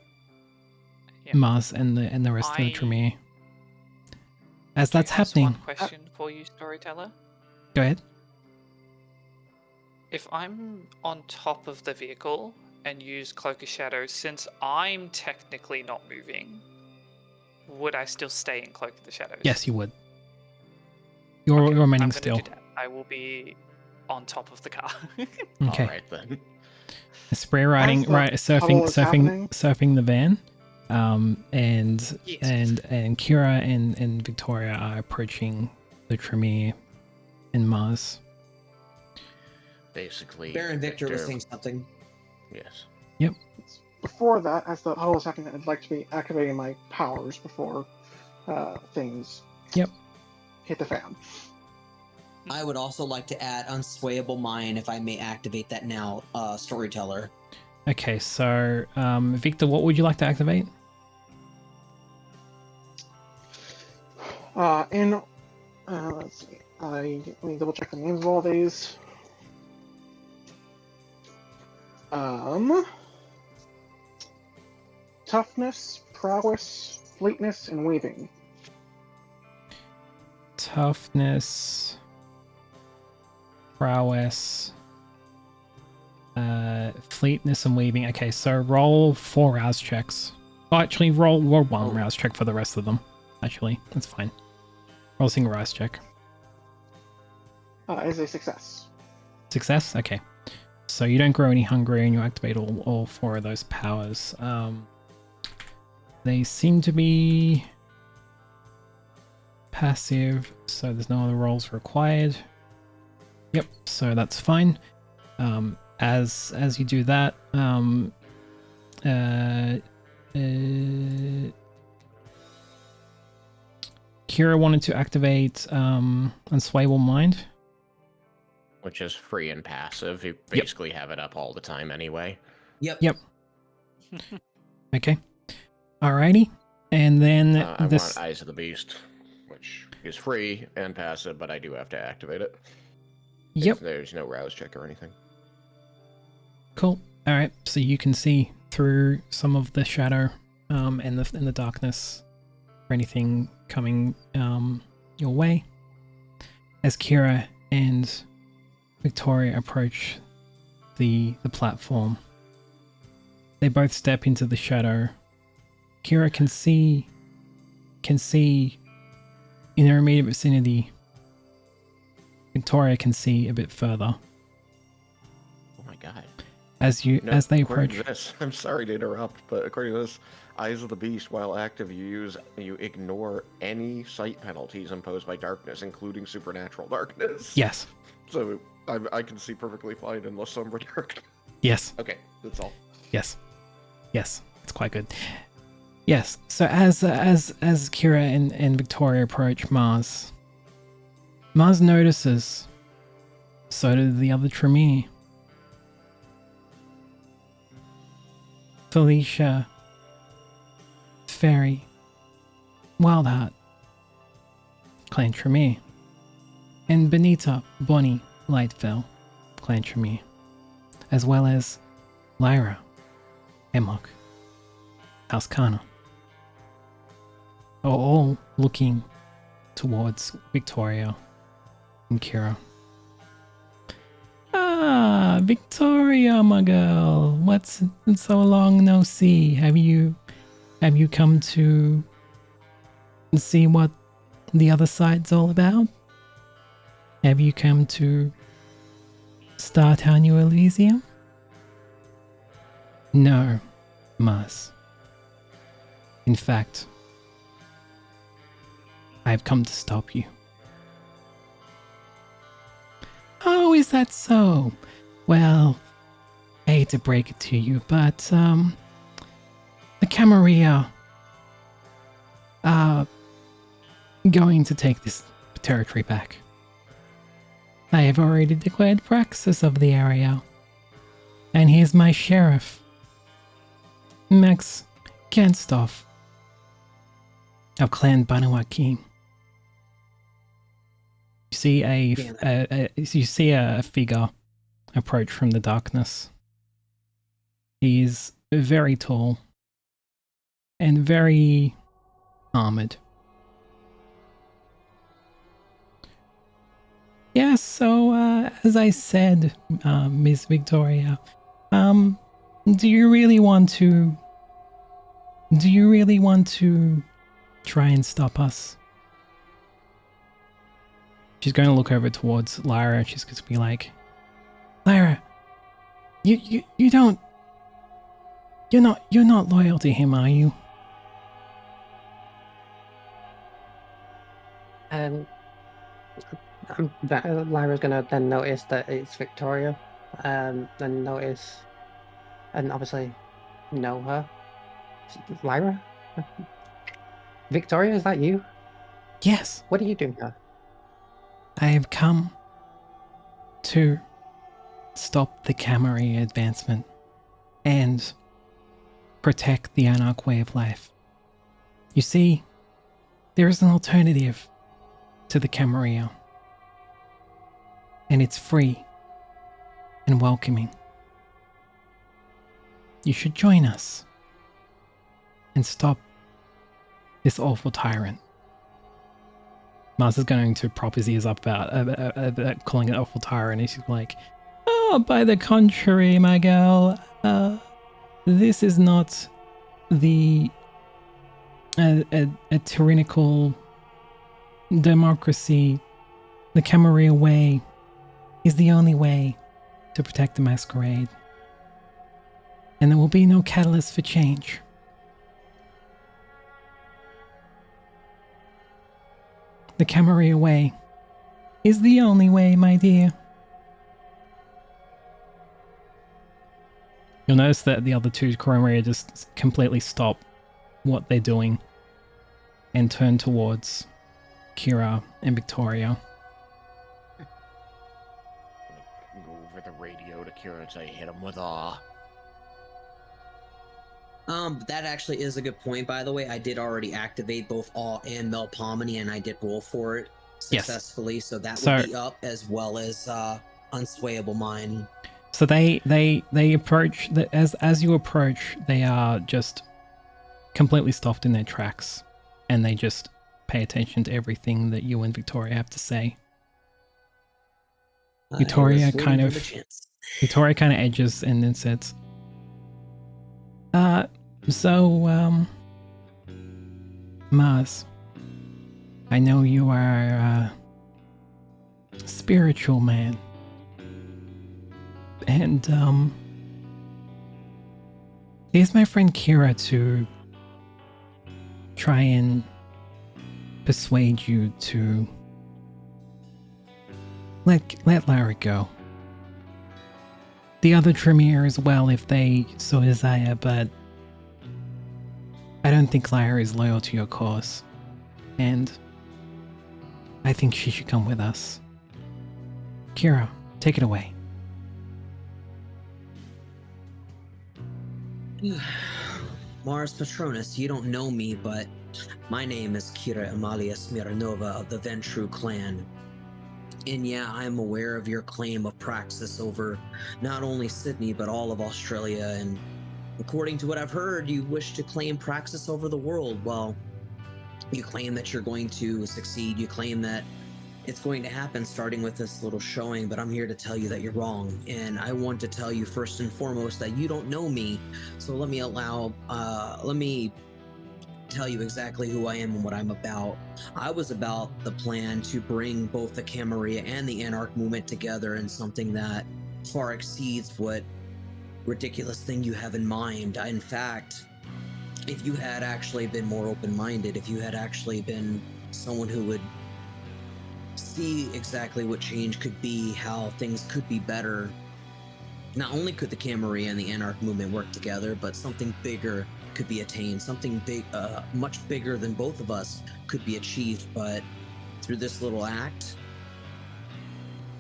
Yeah. Mars and the rest of the Tremere. As that's Just happening, one question for you, storyteller. go ahead. If I'm on top of the vehicle and use Cloak of Shadows, since I'm technically not moving, would I still stay in Cloak of the Shadows? Yes, you would. You're Okay, remaining I'm gonna still. do that. I will be on top of the car. Okay. All right then. Spray riding, As the right? tunnel is happening- Surfing the van, and Yes. and Kira and Victoria are approaching the Tremere and Mars. Basically, Baron Victor was saying something. Yes. Before that, as the huddle is happening, I'd like to be activating my powers before things Yep. hit the fan. I would also like to add Unswayable Mind, if I may activate that now, Storyteller. Okay, so Victor, what would you like to activate? Let's see. Let me double check the names of all these. Toughness, prowess, fleetness, and weaving. Toughness, prowess, fleetness, and weaving. Okay, so roll 4 rouse checks. Oh, actually, roll 1 rouse check for the rest of them. Actually, that's fine. Roll a single rouse check. Is a success. Success? Okay. So you don't grow any hungry and you activate all 4 of those powers. They seem to be passive, so there's no other rolls required. Yep, so that's fine. As you do that, Kira wanted to activate Unswayable Mind. Which is free and passive. You basically have it up all the time anyway. Yep. Okay. Alrighty. And then I this. want Eyes of the Beast, which is free and passive, but I do have to activate it. Yep. If there's no rouse check or anything. Cool. All right. So you can see through some of the shadow, and the darkness, for anything coming your way. As Kira and Victoria approach the platform, they both step into the shadow. Kira can see in their immediate vicinity. Victoria can see a bit further. Oh my god. As they According approach. to this, I'm sorry to interrupt, but according to this, Eyes of the Beast, while active, you ignore any sight penalties imposed by darkness, including supernatural darkness. Yes. So I can see perfectly fine in the somber dark. Yes. Okay, that's all. Yes. It's quite good. Yes. So as Kira and Victoria approach Mars notices. So do the other Tremere. Felicia, Fairy, Wildheart, Clan Tremere, and Benita, Bonnie, Lightfell, Clan Tremere, as well as Lyra, Hemlock, House Kana, are all looking towards Victoria and Kira. Ah, Victoria, my girl. What's so long no see? Have you come to see what the other side's all about? Have you come to Startown New Elysium? No, Mars. In fact, I've come to stop you. Oh, is that so? Well, I hate to break it to you, but, the Camarilla are going to take this territory back. I have already declared praxis of the area. And here's my sheriff, Max Ganstoff of Clan Banuakim. You see a figure approach from the darkness. He's very tall and very armored. Yes, so as I said, Miss Victoria, do you really want to try and stop us? She's going to look over towards Lyra and she's going to be like, Lyra, you're not loyal to him, are you? Lyra's gonna then notice that it's Victoria, and notice, and obviously know her. Lyra? Victoria, is that you? Yes. What are you doing here? I have come to stop the Camarilla advancement and protect the Anarch way of life. You see, there is an alternative to the Camarilla, and it's free and welcoming. You should join us and stop this awful tyrant. Mars is going to prop his ears up about calling it awful tyrant. He's like, oh, by the contrary, my girl, this is not a tyrannical democracy. The Camarilla way is the only way to protect the Masquerade. And there will be no catalyst for change. The Camarilla way is the only way, my dear. You'll notice that the other two Camarilla just completely stop what they're doing and turn towards Kira and Victoria. Go over the radio to Kira and say, hit him with awe. That actually is a good point, by the way. I did already activate both Awe and Melpomene, and I did roll for it successfully, yes. So that would be up, as well as Unswayable Mind. So they approach, as you approach, they are just completely stopped in their tracks, and they just pay attention to everything that you and Victoria have to say. Victoria kind of edges and then says, Mars, I know you are a spiritual man, and here's my friend Kira to try and persuade you to let Lara go. The other Tremere as well, if they so desire, but I don't think Lyra is loyal to your cause, and I think she should come with us. Kira, take it away. Mars Patronus, you don't know me, but my name is Kira Amalia Smirnova of the Ventru clan. And yeah, I'm aware of your claim of praxis over not only Sydney, but all of Australia, and according to what I've heard, you wish to claim praxis over the world. Well, you claim that you're going to succeed, you claim that it's going to happen starting with this little showing, but I'm here to tell you that you're wrong. And I want to tell you first and foremost that you don't know me, so let me tell you exactly who I am and what I'm about. I was about the plan to bring both the Camarilla and the Anarch movement together in something that far exceeds what ridiculous thing you have in mind. In fact, if you had actually been more open-minded, if you had actually been someone who would see exactly what change could be, how things could be better, not only could the Camarilla and the Anarch movement work together, but something bigger could be attained. Something big, much bigger than both of us could be achieved. But through this little act,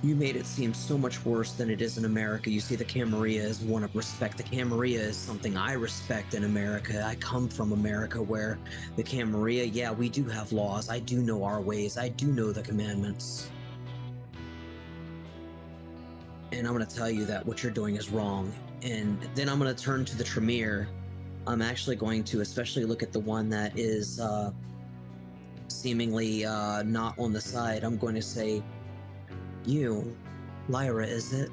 you made it seem so much worse than it is in America. You see the Camarilla as one of respect. The Camarilla is something I respect in America. I come from America where the Camarilla, yeah, we do have laws. I do know our ways. I do know the commandments. And I'm going to tell you that what you're doing is wrong. And then I'm going to turn to the Tremere. I'm actually going to especially look at the one that is seemingly not on the side. I'm going to say, you, Lyra, is it?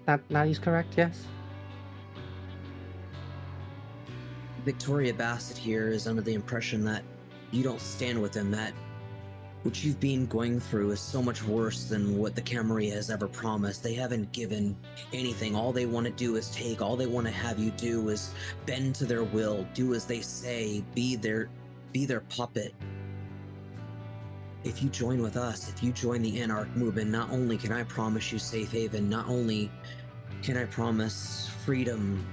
That is correct, yes. Victoria Bassett here is under the impression that you don't stand with him, that what you've been going through is so much worse than what the Camarilla has ever promised. They haven't given anything. All they want to do is take. All they want to have you do is bend to their will, do as they say, be their puppet. If you join with us, if you join the Anarch movement, not only can I promise you safe haven, not only can I promise freedom,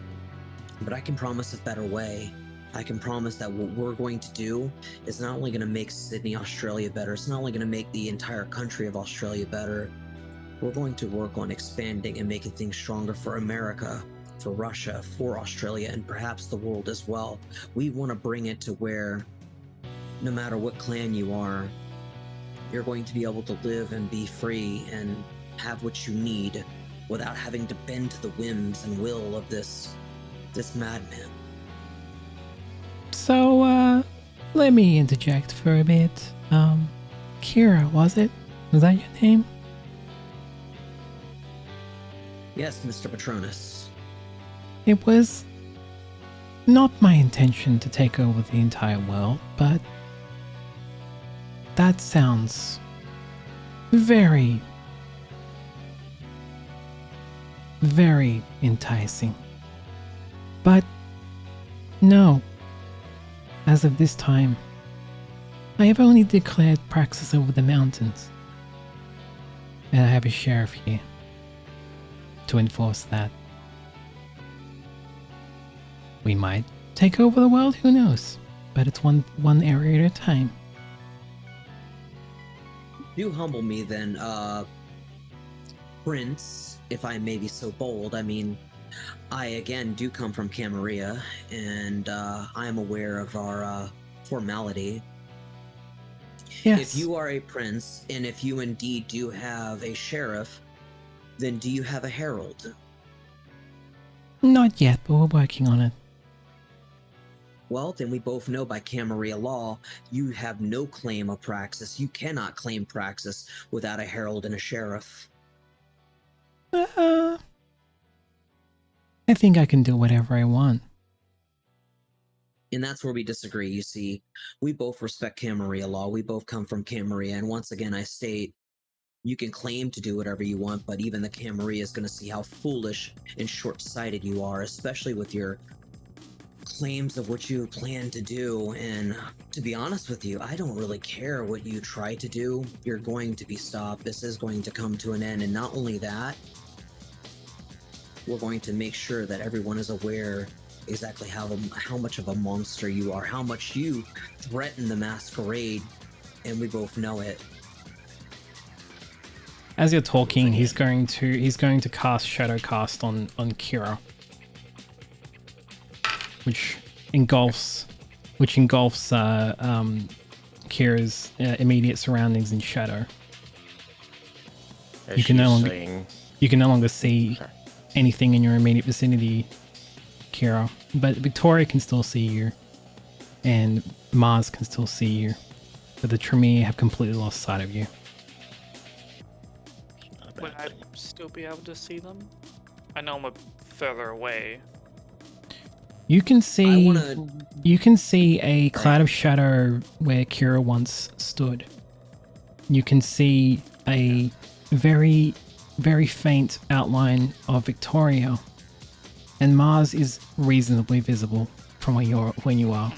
but I can promise a better way. I can promise that what we're going to do is not only going to make Sydney, Australia better, it's not only going to make the entire country of Australia better, we're going to work on expanding and making things stronger for America, for Russia, for Australia, and perhaps the world as well. We want to bring it to where no matter what clan you are, you're going to be able to live and be free and have what you need without having to bend to the whims and will of this madman. So, let me interject for a bit. Kira, was it? Was that your name? Yes, Mr. Patronus. It was not my intention to take over the entire world, but that sounds very, very enticing. But no. As of this time, I have only declared praxis over the mountains, and I have a sheriff here to enforce that. We might take over the world, who knows, but it's one area at a time. Do humble me then, Prince, if I may be so bold. I mean, I again do come from Camarilla, and I am aware of our formality. Yes. If you are a prince, and if you indeed do have a sheriff, then do you have a herald? Not yet, but we're working on it. Well, then we both know by Camarilla law, you have no claim of praxis. You cannot claim praxis without a herald and a sheriff. I think I can do whatever I want. And that's where we disagree, you see. We both respect Camarilla law. We both come from Camarilla. And once again, I state, you can claim to do whatever you want, but even the Camarilla is going to see how foolish and short-sighted you are, especially with your claims of what you plan to do. And to be honest with you, I don't really care what you try to do. You're going to be stopped. This is going to come to an end. And not only that, we're going to make sure that everyone is aware exactly how much of a monster you are, how much you threaten the Masquerade, and we both know it. As you're talking, he's going to cast Shadow Cast on Kira, which engulfs Kira's immediate surroundings in shadow. You can no longer see anything in your immediate vicinity, Kira, but Victoria can still see you, and Mars can still see you, but the Tremere have completely lost sight of you. Would I still be able to see them? I know I'm further away. You can see a cloud of shadow where Kira once stood. You can see a very, very faint outline of Victoria, and Mars is reasonably visible from where you are.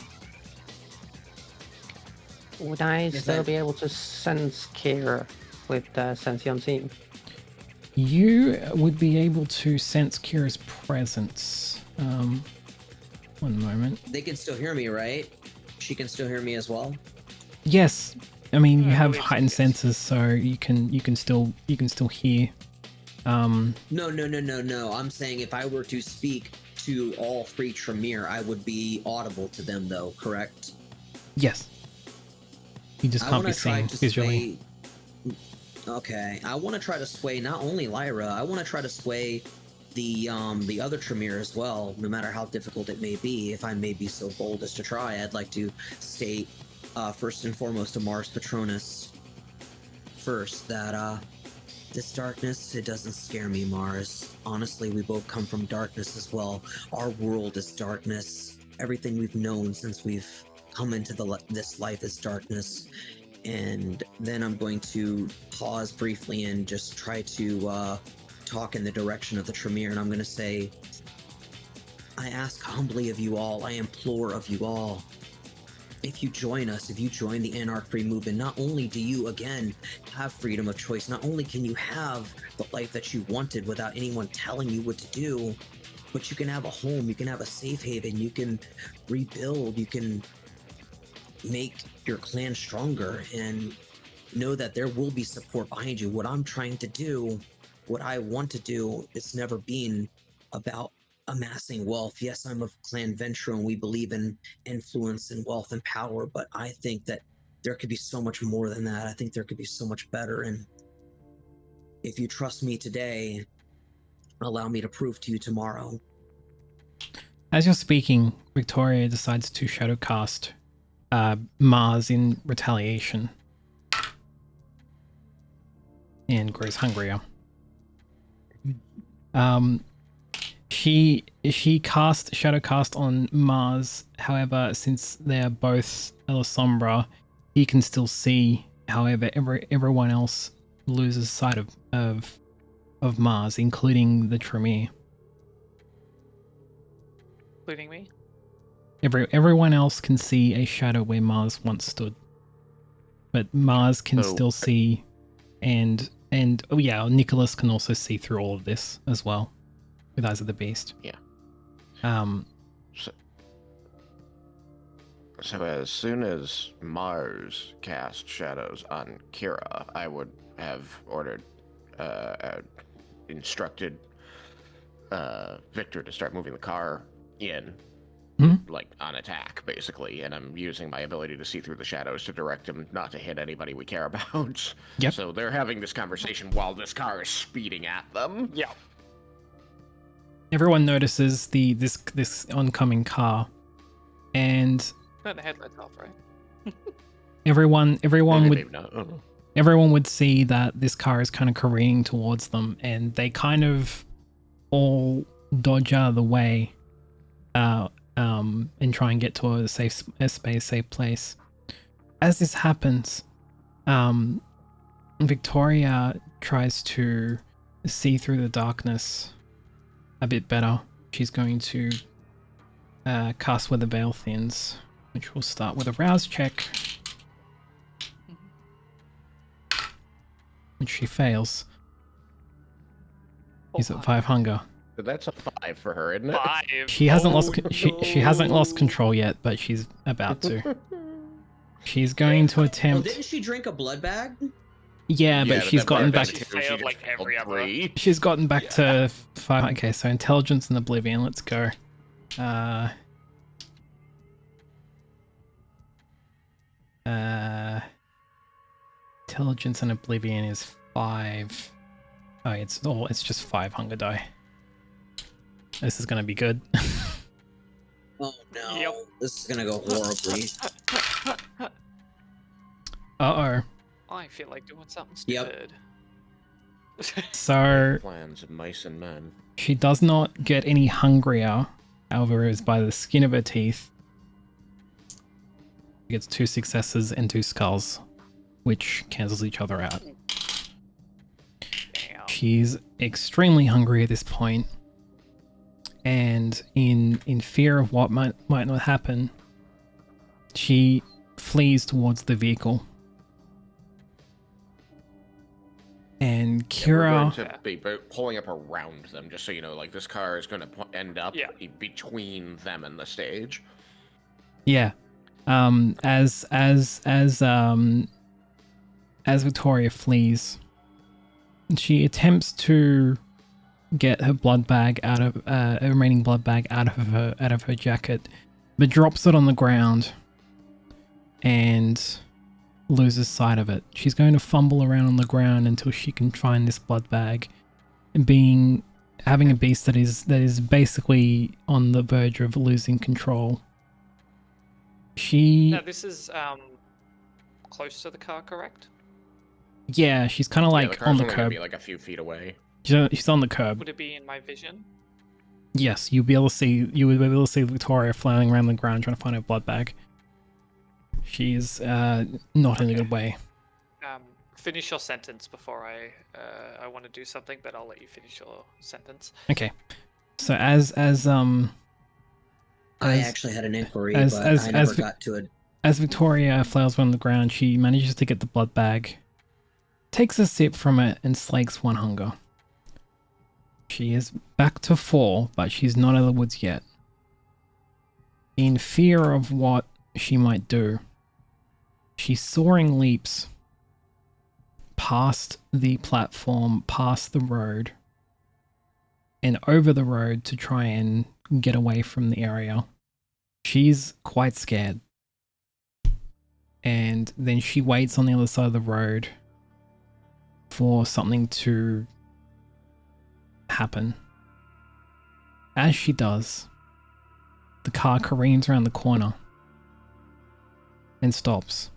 Would I Yes, still I- be able to sense Kira with Sense the Unseen? You would be able to sense Kira's presence. One moment. They can still hear me, right? She can still hear me as well. Yes, I mean you I have believe so, heightened yes. senses, so you can still hear. No. I'm saying if I were to speak to all three Tremere, I would be audible to them, though. Correct? Yes. You just I can't want be to try seen to visually. sway. Okay, I want to try to sway not only Lyra. I want to try to sway the other Tremere as well. No matter how difficult it may be, if I may be so bold as to try, I'd like to state first and foremost to Mars Patronus first that this darkness, it doesn't scare me, Mars. Honestly, we both come from darkness as well. Our world is darkness. Everything we've known since we've come into this life is darkness. And then I'm going to pause briefly and just try to talk in the direction of the Tremere, and I'm going to say, I ask humbly of you all, I implore of you all, if you join us, if you join the Anarch-Free movement, not only do you, again, have freedom of choice, not only can you have the life that you wanted without anyone telling you what to do, but you can have a home, you can have a safe haven, you can rebuild, you can make your clan stronger, and know that there will be support behind you. What I'm trying to do, what I want to do, it's never been about amassing wealth. Yes, I'm of Clan Venture and we believe in influence and wealth and power, but I think that there could be so much more than that. I think there could be so much better, and if you trust me today, allow me to prove to you tomorrow. As you're speaking, Victoria decides to shadow cast Mars in retaliation and grows hungrier. She cast shadow cast on Mars. However, since they're both La Sombra, he can still see. However, everyone else loses sight of Mars, including the Tremere. Including me. Everyone else can see a shadow where Mars once stood, but Mars can So- still see, and oh yeah, Nicholas can also see through all of this as well, with Eyes of the Beast. Yeah. So as soon as Mars cast shadows on Kira, I would have ordered, instructed Victor to start moving the car in, like on attack, basically. And I'm using my ability to see through the shadows to direct him not to hit anybody we care about. Yep. So they're having this conversation while this car is speeding at them. Yeah. Everyone notices this oncoming car, and Turn the headlights off, right? everyone Maybe would not. I don't know. everyone would see that this car is kind of careening towards them, and they kind of all dodge out of the way, and try and get to a safe place. As this happens, Victoria tries to see through the darkness a bit better. She's going to cast Where the Veil Thins, which will start with a rouse check, which she fails. She's at 5 hunger. But that's a 5 for her, isn't it? 5. She hasn't Oh, she hasn't lost control yet, but she's about to. She's going to Oh, attempt. didn't she drink a blood bag? Yeah, but she's that gotten part back. back She too, failed just like every failed other. 3. She's gotten back to 5. Okay, so intelligence and oblivion. Let's go. Intelligence and oblivion is 5. Oh, it's just 5 hunger die. This is gonna be good. Oh no, Yep. this is gonna go horribly. Uh-oh. I feel like doing something Yep. stupid. So Plans of mice and men. she does not get any hungrier. However, it is by the skin of her teeth. She gets 2 successes and 2 skulls, which cancels each other out. Damn. She's extremely hungry at this point. and in fear of what might not happen, she flees towards the vehicle. And Kira, We're going to be pulling up around them, just so you know. Like, this car is going to end up between them and the stage. yeah, as Victoria flees, she attempts to get her blood bag out of a remaining blood bag out of her jacket, but drops it on the ground and loses sight of it. She's going to fumble around on the ground until she can find this blood bag, and having a beast that is basically on the verge of losing control. Now this is close to the car, correct? Yeah, she's kind of like on the curb. Be like a few feet away. She's on the curb. Would it be in my vision? Yes, you would be able to see Victoria flailing around the ground trying to find her blood bag. She's not in a good way. Finish your sentence before I want to do something, but I'll let you finish your sentence. Okay. So as I actually had an inquiry, but I never got to it. As Victoria flails on the ground, she manages to get the blood bag, takes a sip from it, and slakes one hunger. She is back to full, but she's not out of the woods yet. In fear of what she might do, she soaring leaps past the platform, past the road, and over the road to try and get away from the area. She's quite scared. And then she waits on the other side of the road for something to happen. As she does, the car careens around the corner and stops.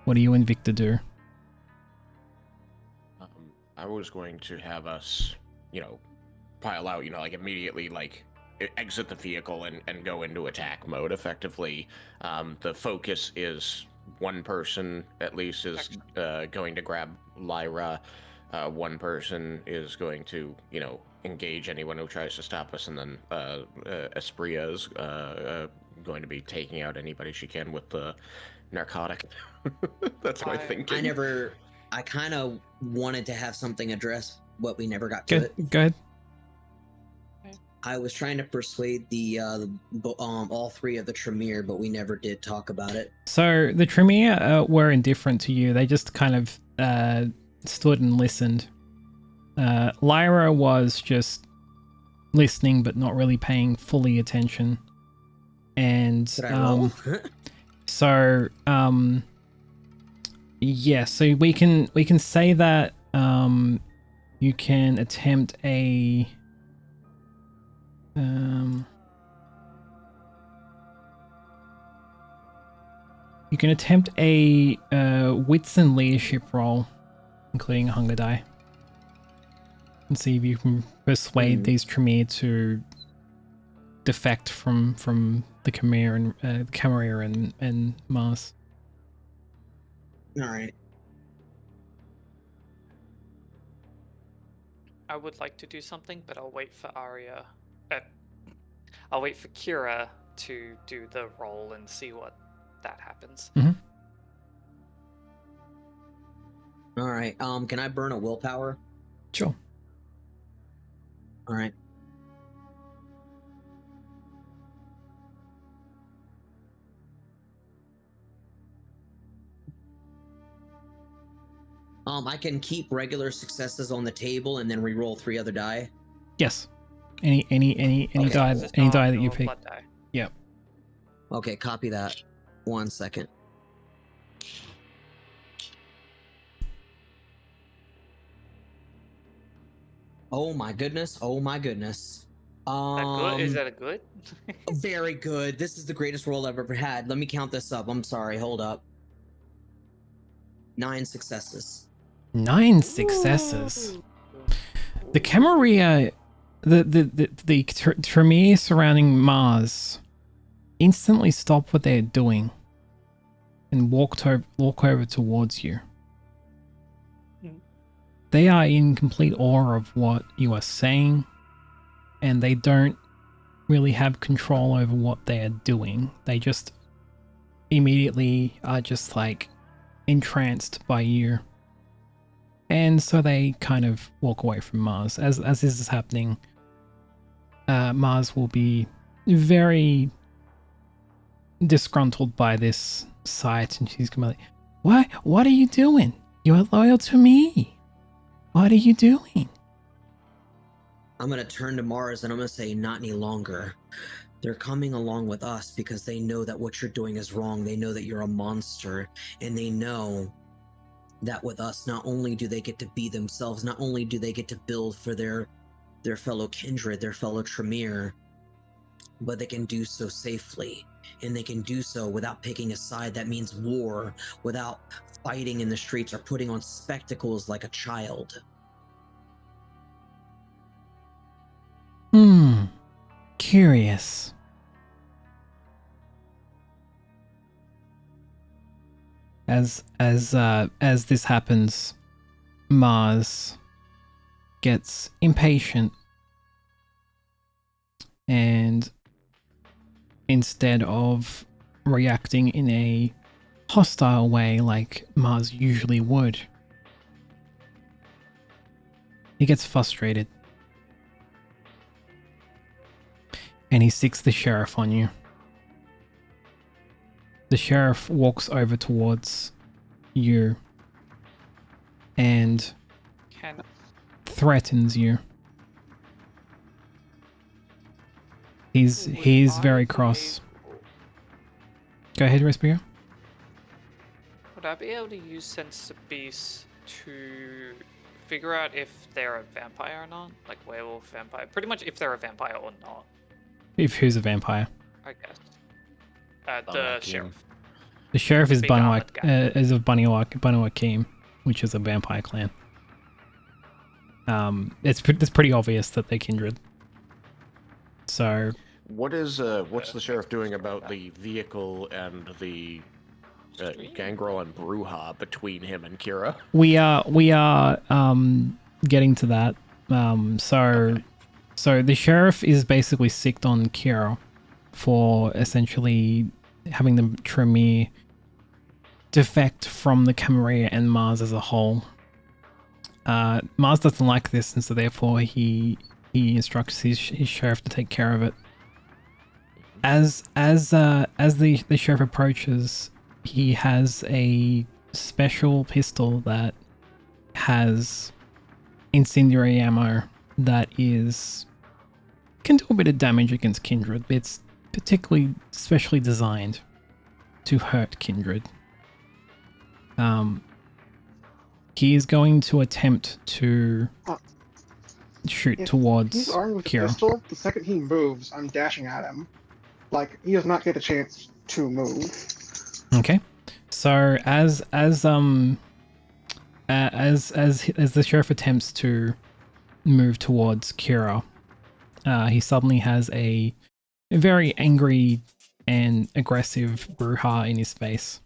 What do you and Victor do? I was going to have us, pile out, like immediately, like exit the vehicle and go into attack mode effectively. The focus is one person at least is going to grab Lyra. One person is going to, engage anyone who tries to stop us, and then Espria is going to be taking out anybody she can with the narcotic. That's my thinking. I kind of wanted to have something address what we never got to it. Go ahead. I was trying to persuade the all three of the Tremere, but we never did talk about it. So the Tremere were indifferent to you. They just kind of stood and listened. Lyra was just listening, but not really paying fully attention. And Did I roll? so yeah, so we can say that you can attempt a wits and leadership roll, including a hunger die, and see if you can persuade these Tremere to defect from the Chimera and Mars. All right. I would like to do something, but I'll wait for Arya. I'll wait for Kira to do the roll and see what that happens. Mm-hmm. All right. Can I burn a willpower? Sure. All right. I can keep regular successes on the table and then re-roll 3 other die. Yes. Any die that you pick. Yep. Okay, copy that. 1 second. Oh my goodness. Oh my goodness. Is that a good? Very good. This is the greatest roll I've ever had. Let me count this up. I'm sorry. Hold up. 9 successes. 9 successes. The Camarilla, the Tremere surrounding Mars instantly stop what they're doing and walk over towards you. They are in complete awe of what you are saying and they don't really have control over what they are doing. They just immediately are just like entranced by you. And so they kind of walk away from Mars. As this is happening, Mars will be very disgruntled by this sight, and she's gonna be like, what are you doing? You are loyal to me. What are you doing? I'm gonna turn to Mars and I'm gonna say, not any longer. They're coming along with us because they know that what you're doing is wrong. They know that you're a monster, and they know that with us, not only do they get to be themselves, not only do they get to build for their fellow kindred, their fellow Tremere, but they can do so safely, and they can do so without picking a side. That means war, without fighting in the streets or putting on spectacles like a child. Curious. As this happens, Mars gets impatient, and instead of reacting in a hostile way like Mars usually would, he gets frustrated. And he sticks the sheriff on you. The sheriff walks over towards you and threatens you. He's very cross. Go ahead, Respiro. Would I be able to use Sense of Beast to figure out if they're a vampire or not? Like werewolf, vampire. Pretty much if they're a vampire or not. If who's a vampire? I guess. The sheriff. The sheriff is Big armored is of Banu Akim, which is a vampire clan. It's pretty obvious that they're kindred. So, what's the sheriff doing about the vehicle and the Gangrel and Bruja between him and Kira? We are getting to that. Okay. So the sheriff is basically sicked on Kira for essentially having the Tremere defect from the Camarilla and Mars as a whole. Mars doesn't like this, and so therefore he instructs his sheriff to take care of it. As the sheriff approaches, he has a special pistol that has incendiary ammo that can do a bit of damage against kindred. It's particularly specially designed to hurt kindred. He is going to attempt to shoot towards He's armed with a Kira. pistol. The second he moves, I'm dashing at him. Like, he does not get a chance to move. Okay. So as the sheriff attempts to move towards Kira, he suddenly has a very angry and aggressive Bruja in his face.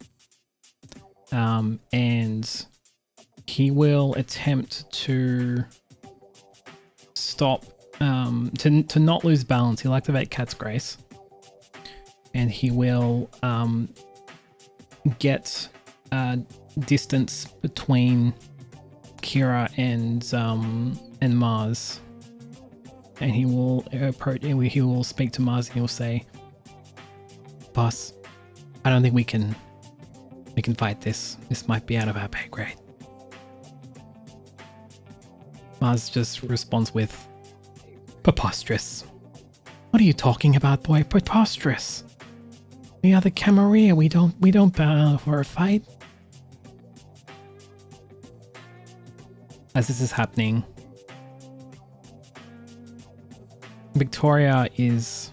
And he will attempt to stop, to not lose balance. He'll activate Cat's Grace. And he will get distance between Kira and Mars. And he will approach. He will speak to Mars and he'll say, "Boss, I don't think we can fight this. This might be out of our pay grade." Mars just responds with, "Preposterous. What are you talking about, boy? Preposterous. We are the Camarilla. We don't bow for a fight." As this is happening, Victoria is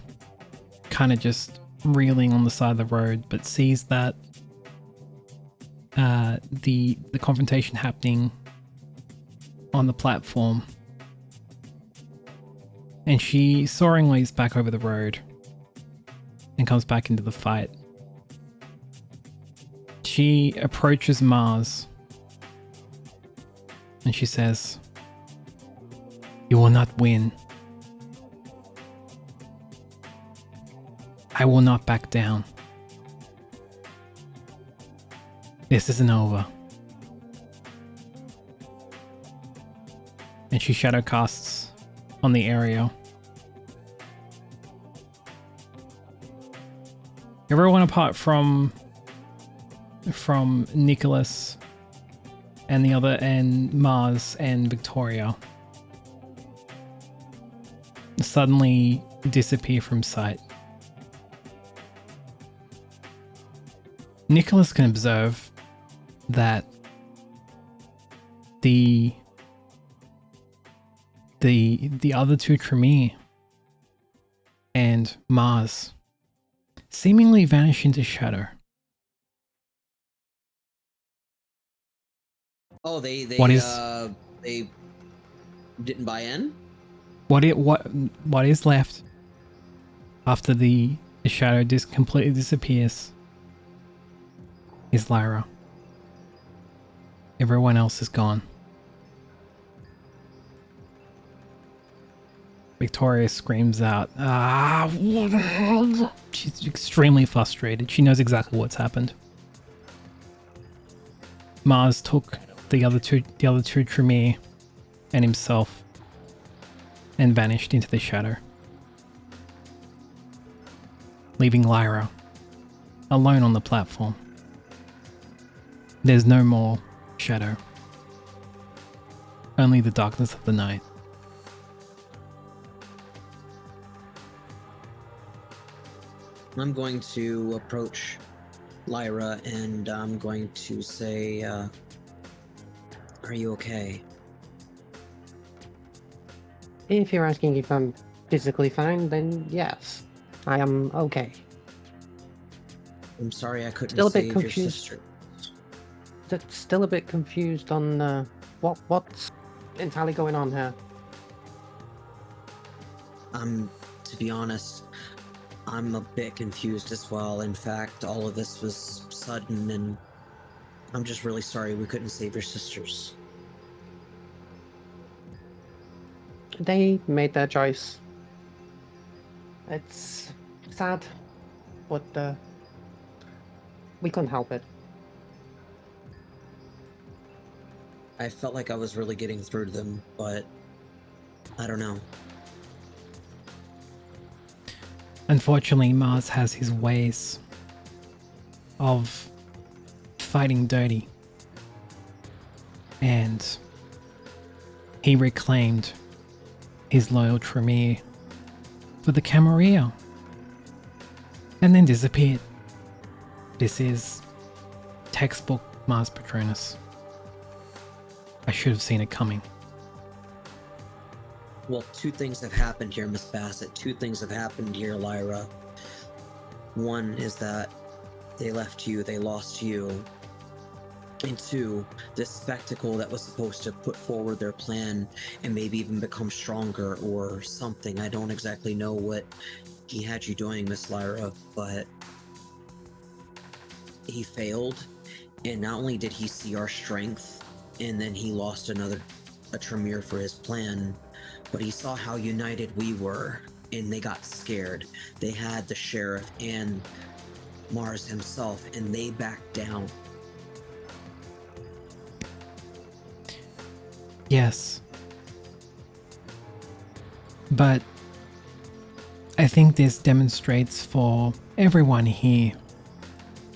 kind of just reeling on the side of the road, but sees that the confrontation happening on the platform, and she soaringly back over the road and comes back into the fight. She approaches Mars and she says, "You will not win. I will not back down. This isn't over. And she shadow casts on the area. Everyone apart from Nicholas and the other, and Mars and Victoria, suddenly disappear from sight. Nicholas can observe that the other two, Tremere and Mars, seemingly vanish into shadow. Oh, they What is- they didn't buy in? What is left after the shadow completely disappears is Lyra. Everyone else is gone. Victoria screams out, "Ah!" She's extremely frustrated. She knows exactly what's happened. Mars took the other two Tremere and himself and vanished into the shadow, leaving Lyra alone on the platform. There's no more shadow, only the darkness of the night. I'm going to approach Lyra and I'm going to say, are you okay? If you're asking if I'm physically fine, then yes, I am okay. I'm sorry I couldn't Still a bit save your confused. sister. Still a bit confused on what's entirely going on here. To be honest, I'm a bit confused as well. In fact, all of this was sudden and I'm just really sorry we couldn't save your sisters. They made their choice. It's sad, but we couldn't help it. I felt like I was really getting through to them, but I don't know. Unfortunately, Mars has his ways of fighting dirty. And he reclaimed his loyal Tremere for the Camarilla and then disappeared. This is textbook Mars Patronus. I should have seen it coming. Well, two things have happened here, Miss Bassett. Two things have happened here, Lyra. One is that they left you, they lost you. And two, this spectacle that was supposed to put forward their plan and maybe even become stronger or something. I don't exactly know what he had you doing, Miss Lyra, but he failed. And not only did he see our strength, and then he lost a Tremere for his plan, but he saw how united we were, and they got scared. They had the sheriff and Mars himself, and they backed down. Yes. But I think this demonstrates for everyone here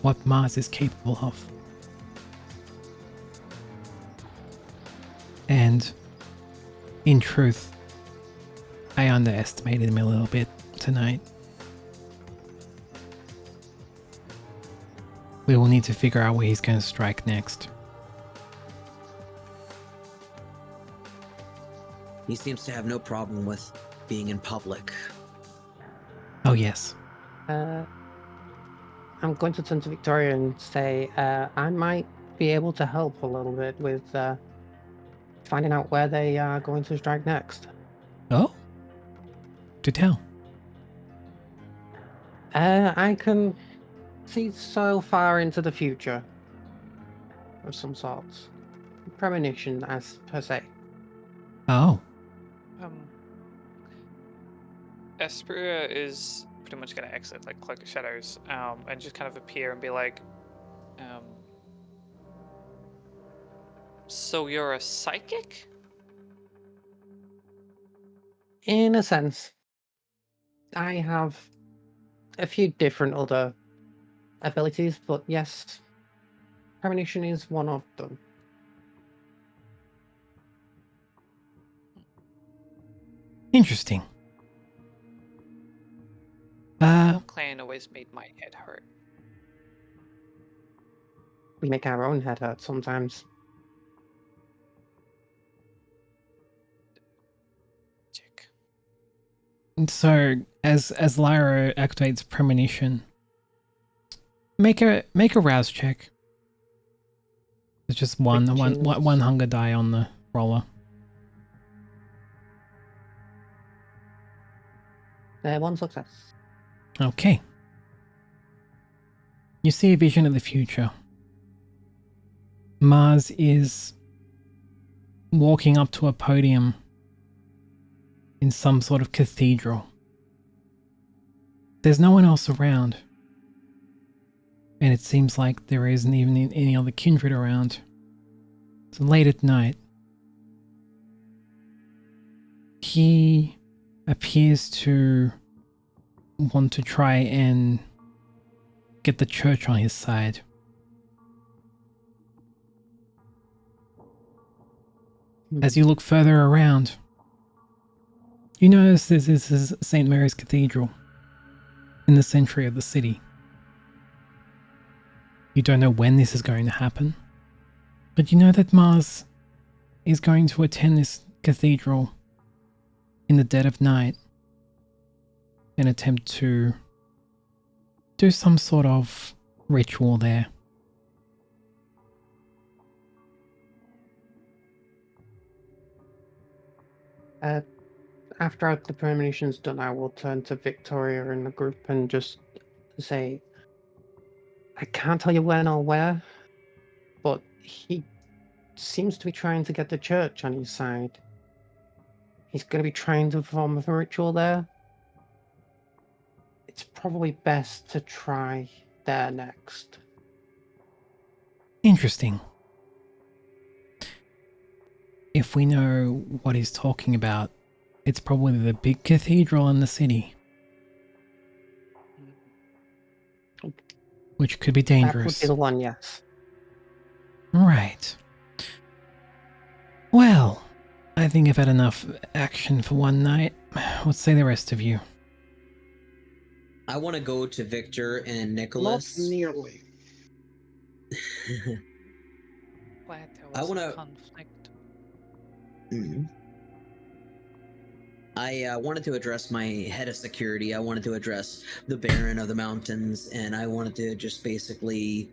what Mars is capable of. And in truth, I underestimated him a little bit tonight. We will need to figure out where he's going to strike next. He seems to have no problem with being in public. Oh yes. I'm going to turn to Victoria and say I might be able to help a little bit with finding out where they are going to strike next. Oh? To tell. I can see so far into the future of some sorts. Premonition, as per se. Oh. Esperia is pretty much going to exit, like Cloak of Shadows, and just kind of appear and be like, so you're a psychic? In a sense, I have a few different other abilities, but yes, premonition is one of them. Interesting. Clan always made my head hurt. We make our own head hurt sometimes. Chick. So as Lyra activates premonition, make a rouse check. There's just one hunger die on the roller. One success. Okay. You see a vision of the future. Mars is walking up to a podium in some sort of cathedral. There's no one else around. And it seems like there isn't even any other kindred around. So late at night, he appears to want to try and get the church on his side. As you look further around, you notice this is St. Mary's Cathedral in the centre of the city. You don't know when this is going to happen, but you know that Mars is going to attend this cathedral in the dead of night and attempt to do some sort of ritual there. After the premonition's done, I will turn to Victoria in the group and just say, I can't tell you when or where, but he seems to be trying to get the church on his side. He's going to be trying to perform a ritual there. It's probably best to try there next. Interesting. If we know what he's talking about, it's probably the big cathedral in the city. Which could be dangerous. That would be the one, yes. Right. Well, I think I've had enough action for one night. What say the rest of you? I want to go to Victor and Nicholas. Not nearly. Glad there I was wanna- a conflict. I wanted to address my head of security. I wanted to address the Baron of the Mountains, and I wanted to just basically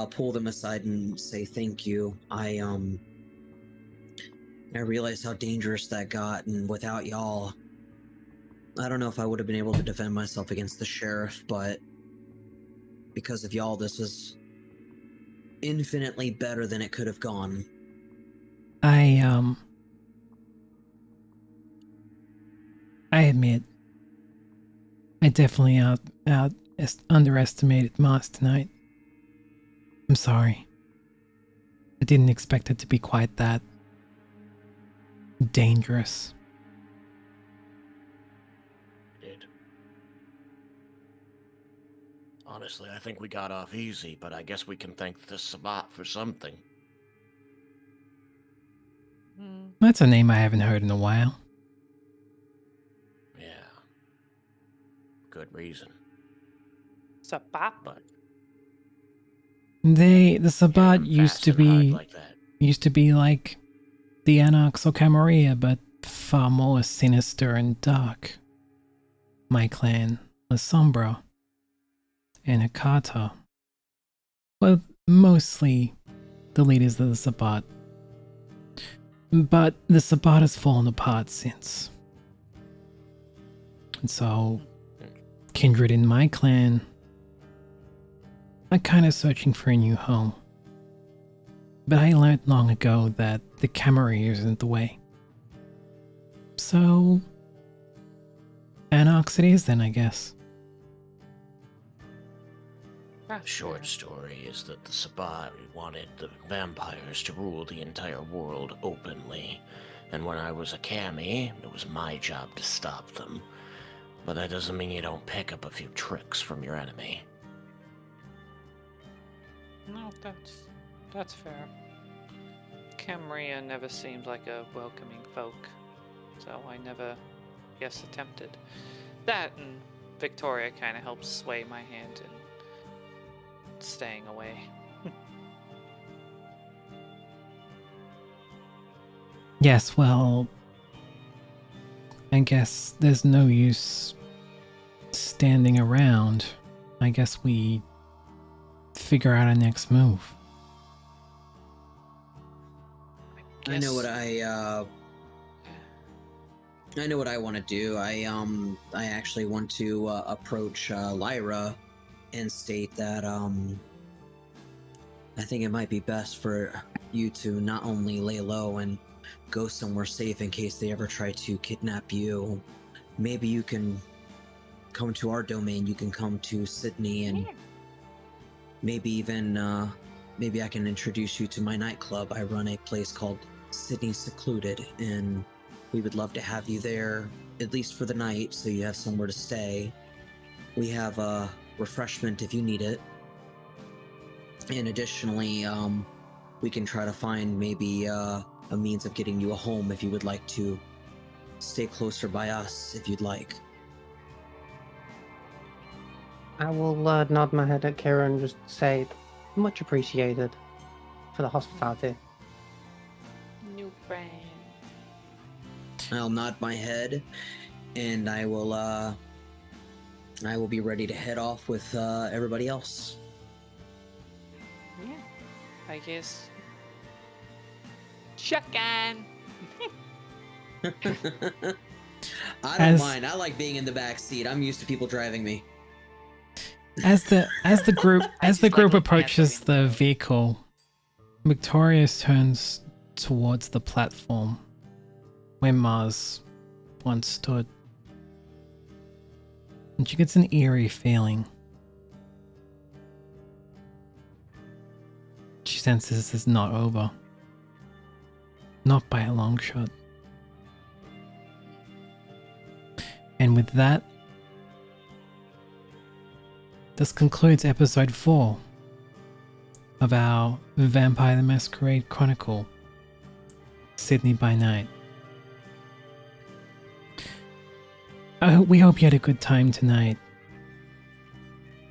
pull them aside and say thank you. I realized how dangerous that got, and without y'all, I don't know if I would have been able to defend myself against the sheriff, but because of y'all, this was infinitely better than it could have gone. I admit, I definitely underestimated Mars tonight. I'm sorry. I didn't expect it to be quite that dangerous. Did. Honestly, I think we got off easy, but I guess we can thank the Sabbat for something. That's a name I haven't heard in a while. Yeah. Good reason. Sabbat? But The Sabbat him used fast to and hard be like that. like the Anarchs or Camarilla, but far more sinister and dark. My clan, La Sombra, and Akata, were mostly the leaders of the Sabbat. But the Sabbat has fallen apart since. And so, kindred in my clan are kind of searching for a new home. But I learned long ago that the Camarilla isn't the way. So, Anarchs it is then, I guess. The short story is that the Sabbat wanted the vampires to rule the entire world openly, and when I was a kami, it was my job to stop them. But that doesn't mean you don't pick up a few tricks from your enemy. No, that's fair. Camria never seemed like a welcoming folk, so I never, guess, attempted. That and Victoria kind of helps sway my hand in staying away. Yes, well, I guess there's no use standing around. I guess we figure out our next move. I know what I know what I want to do. I actually want to approach Lyra and state that I think it might be best for you to not only lay low and go somewhere safe in case they ever try to kidnap you. Maybe you can come to our domain. You can come to Sydney, and maybe even maybe I can introduce you to my nightclub. I run a place called Sydney Secluded, and we would love to have you there, at least for the night, so you have somewhere to stay. We have refreshment if you need it. And additionally, we can try to find maybe a means of getting you a home if you would like to stay closer by us, if you'd like. I will nod my head at Kira and just say, much appreciated for the hospitality. New friend. I'll nod my head, and I will be ready to head off with everybody else. Yeah, I guess. Shotgun. I don't mind. I like being in the back seat. I'm used to people driving me. As the group like approaches canceling. the vehicle, Victoria turns towards the platform where Mars once stood, and she gets an eerie feeling. She senses this is not over. Not by a long shot. And with that, this concludes episode 4 of our Vampire the Masquerade Chronicle, Sydney by Night. We hope you had a good time tonight.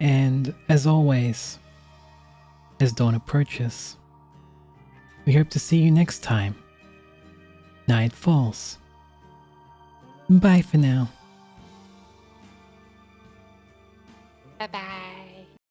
And as always, as dawn approaches, we hope to see you next time. Night falls. Bye for now. Bye bye.